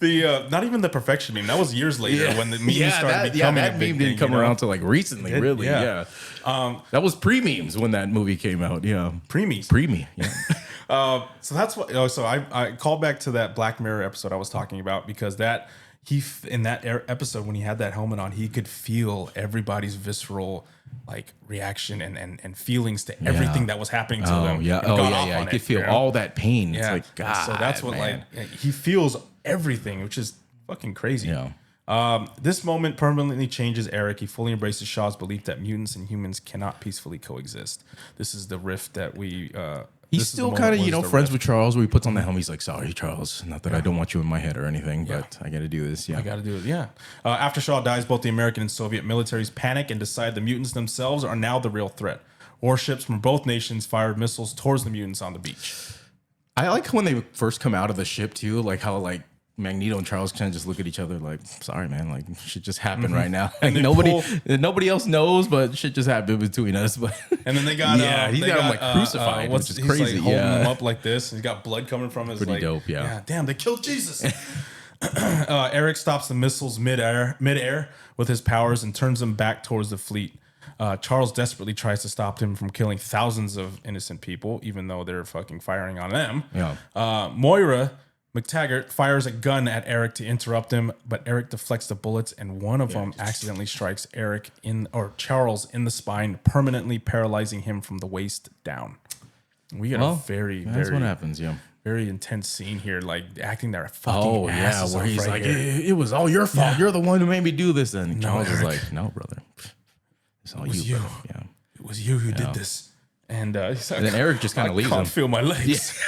the not even the perfection meme. That was years later when the meme started becoming that a big meme didn't thing, come around till like recently, really. Yeah. That was pre-memes when that movie came out. Yeah, pre-memes. Yeah. So that's what. So I called back to that Black Mirror episode I was talking about because that in that episode when he had that helmet on, he could feel everybody's visceral like reaction and feelings to everything that was happening to them. Yeah. You could feel all that pain. Yeah. It's like God. So that's what man. like he feels everything, which is fucking crazy. Yeah. This moment permanently changes Eric. He fully embraces Shaw's belief that mutants and humans cannot peacefully coexist. This is the rift that we. He's still kind of, friends with Charles, where he puts on the helmet. He's like, sorry, Charles. Not that I don't want you in my head or anything, but I got to do this. Yeah. I got to do it. Yeah. After Shaw dies, both the American and Soviet militaries panic and decide the mutants themselves are now the real threat. Warships from both nations fired missiles towards the mutants on the beach. I like when they first come out of the ship, too, like how, like, Magneto and Charles kind of just look at each other like, sorry, man, like shit just happened right now. Like, nobody else knows, but shit just happened between us. But and then they got he's got him like crucified, which is crazy. Like, holding him up like this, and he's got blood coming from his. Pretty dope, yeah. Damn, they killed Jesus. Eric stops the missiles midair with his powers and turns them back towards the fleet. Charles desperately tries to stop him from killing thousands of innocent people, even though they're fucking firing on them. Yeah. Moira McTaggart fires a gun at Eric to interrupt him, but Eric deflects the bullets, and one of them accidentally strikes Charles in the spine, permanently paralyzing him from the waist down. We got a very that's what happens. Yeah, very intense scene here, like acting their fucking asses where off he's right like, here. it was all your fault. You're the one who made me do this. And Charles is like, no, brother, it's all you. Brother. Yeah, it was you who did this. And he's like, then Eric just kind of leaves him. I can't feel my legs.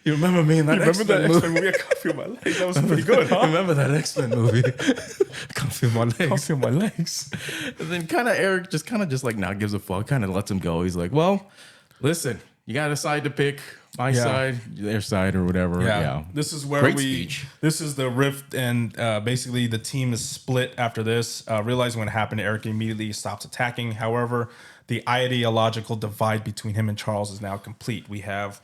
You remember me in that X-Men movie? I can't feel my legs. That was pretty good, huh? Remember that X-Men movie? I can't feel my legs. Can't feel my legs. And then kind of Eric just like not gives a fuck, kind of lets him go. He's like, well, listen, you got a side to pick. My side, their side, or whatever. Yeah. This is where this is the rift, and basically the team is split after this. Realizing what happened, Eric immediately stops attacking. However, the ideological divide between him and Charles is now complete. We have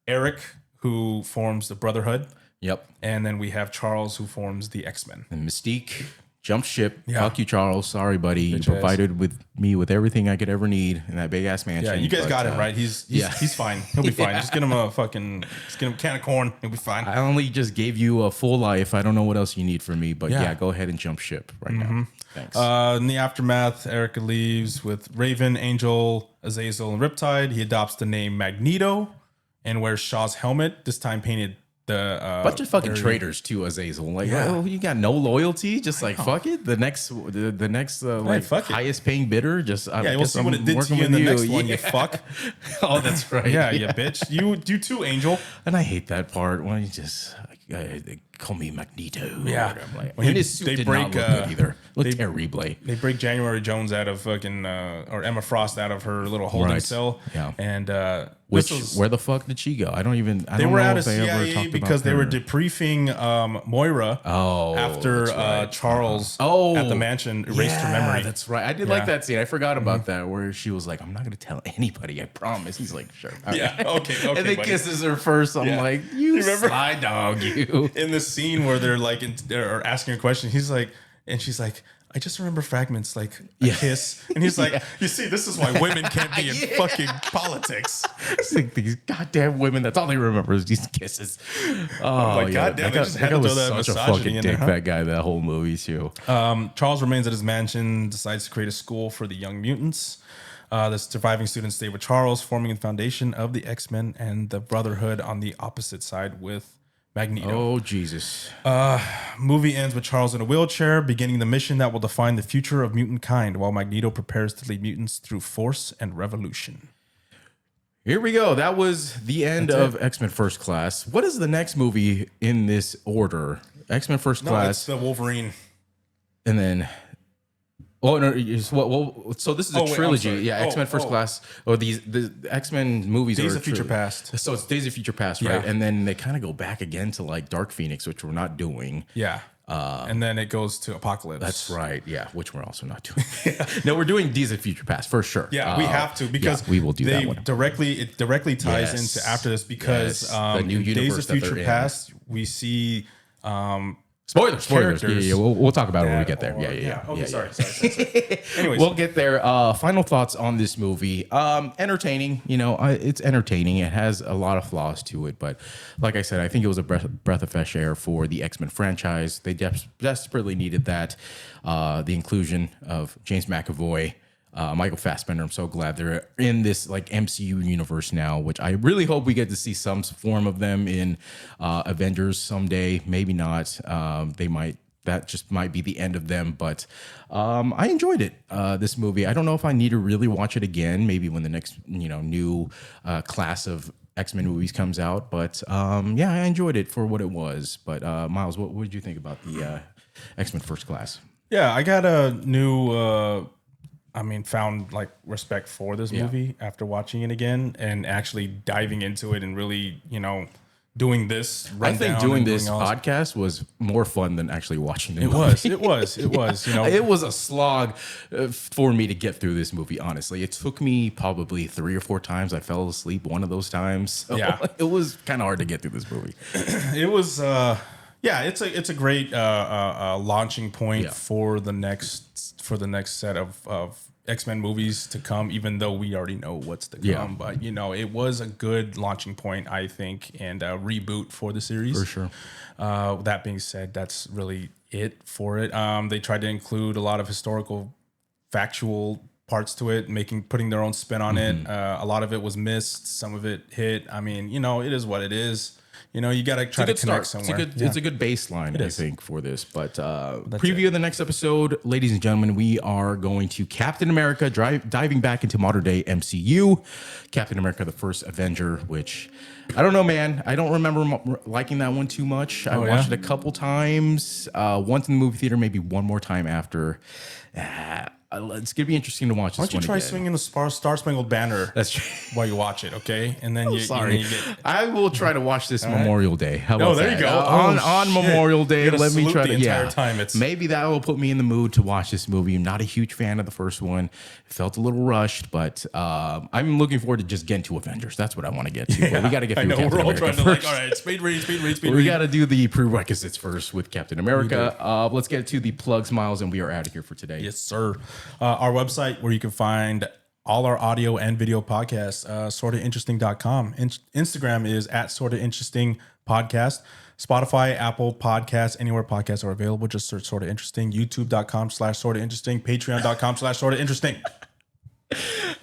Eric, who forms the Brotherhood. Yep. And then we have Charles, who forms the X-Men. And Mystique jumped ship. Yeah. Fuck you, Charles. Sorry, buddy. You provided me with everything I could ever need in that big ass mansion. Yeah, you guys got it right. He's fine. He'll be fine. Just get him a can of corn. He'll be fine. I only just gave you a full life. I don't know what else you need from me, but go ahead and jump ship right now. Thanks. In the aftermath, Erica leaves with Raven, Angel, Azazel, and Riptide. He adopts the name Magneto and wears Shaw's helmet, this time painted the bunch of fucking traitors to Azazel. Like, you got no loyalty. Just like fuck it. The next highest paying bidder. Just we'll see what it did to you in the next one. You fuck. Oh, that's right. Yeah, you bitch. You too, Angel. And I hate that part when you just they call me Magneto. Yeah, I'm like, when his suit did not look good either. Looked terrible. They break January Jones out of fucking or Emma Frost out of her little holding cell. Yeah, and where the fuck did she go? They were out of CIA because they were debriefing Moira after Charles at the mansion erased her memory. That's right. I did like that scene. I forgot about that, where she was like, I'm not going to tell anybody, I promise. He's like, sure. Okay. And then kisses her first. I'm like, you sly dog, you. In the scene where they're like, they're asking a question, he's like, and she's like, I just remember fragments like a kiss. And he's like, you see, this is why women can't be in fucking politics. It's like these goddamn women, that's all they remember is these kisses. Oh my goddamn, they just had to throw that such a fucking dick, that guy, that whole movie too. Charles remains at his mansion, decides to create a school for the young mutants. The surviving students stay with Charles, forming the foundation of the X-Men and the Brotherhood on the opposite side with Magneto. Oh, Jesus. Movie ends with Charles in a wheelchair, beginning the mission that will define the future of mutant kind, while Magneto prepares to lead mutants through force and revolution. Here we go. That was the end of X-Men First Class. What is the next movie in this order? X-Men First Class. It's the Wolverine. And then Oh no! So this is a trilogy. Yeah, X-Men First Class. Or the X-Men movies Days are of Future Past. So it's Days of Future Past, right? And then they kind of go back again to like Dark Phoenix, which we're not doing. Yeah. And then it goes to Apocalypse. That's right. Yeah, which we're also not doing. No, we're doing Days of Future Past for sure. Yeah, we have to because we will do that one. It directly ties into after this because the new Days of universe that Future they're Past we see Spoilers. Characters Yeah. We'll talk about it when we get there. Yeah. Okay, sorry. Anyways, we'll get there. Final thoughts on this movie. Entertaining. It's entertaining. It has a lot of flaws to it, but like I said, I think it was a breath of fresh air for the X-Men franchise. They desperately needed that. The inclusion of James McAvoy. Michael Fassbender. I'm so glad they're in this like MCU universe now, which I really hope we get to see some form of them in Avengers someday. Maybe not. That just might be the end of them. But I enjoyed it. This movie. I don't know if I need to really watch it again. Maybe when the next new class of X-Men movies comes out. But yeah, I enjoyed it for what it was. But Myles, what did you think about the X-Men First Class? Yeah, I got a new. Found like respect for this movie after watching it again and actually diving into it and really, doing this. I think doing this podcast was more fun than actually watching the movie. It was. It was a slog for me to get through this movie. Honestly, it took me probably 3 or 4 times. I fell asleep one of those times. So it was kind of hard to get through this movie. It was. It's a great launching point for the next set of X-Men movies to come, even though we already know what's to come. But it was a good launching point, I think, and a reboot for the series. For sure. That being said, that's really it for it. They tried to include a lot of historical, factual parts to it, putting their own spin on it. A lot of it was missed, some of it hit. It is what it is. You got to try to connect somewhere. It's a good baseline, I think, for this. But preview of the next episode, ladies and gentlemen, we are going to Captain America, diving back into modern day MCU. Captain America, the first Avenger, which I don't know, man. I don't remember liking that one too much. I watched it a couple times, once in the movie theater, maybe one more time after. It's gonna be interesting to watch this one. Why don't you try swinging the Star Spangled Banner? That's true. While you watch it, okay? And then I will try to watch this Memorial Day. How about there that? you go. On Memorial Day, let me try to. Entire time. Maybe that will put me in the mood to watch this movie. I'm not a huge fan of the first one. It felt a little rushed, but I'm looking forward to just getting to Avengers. That's what I want to get to. But we got to get through Captain America first. All right, speed read. We got to do the prerequisites first with Captain America. Let's get to the plugs, Myles, and we are out of here for today. Yes, sir. Our website where you can find all our audio and video podcasts, sortainteresting.com. Instagram is @sortainteresting podcast. Spotify, Apple Podcasts, anywhere podcasts are available. Just search Sorta Interesting. YouTube.com/sortainteresting. Patreon.com/sortainteresting.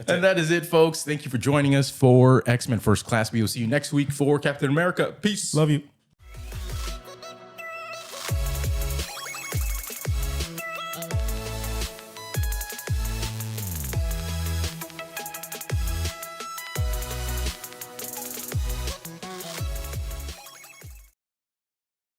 And that is it, folks. Thank you for joining us for X-Men First Class. We will see you next week for Captain America. Peace. Love you.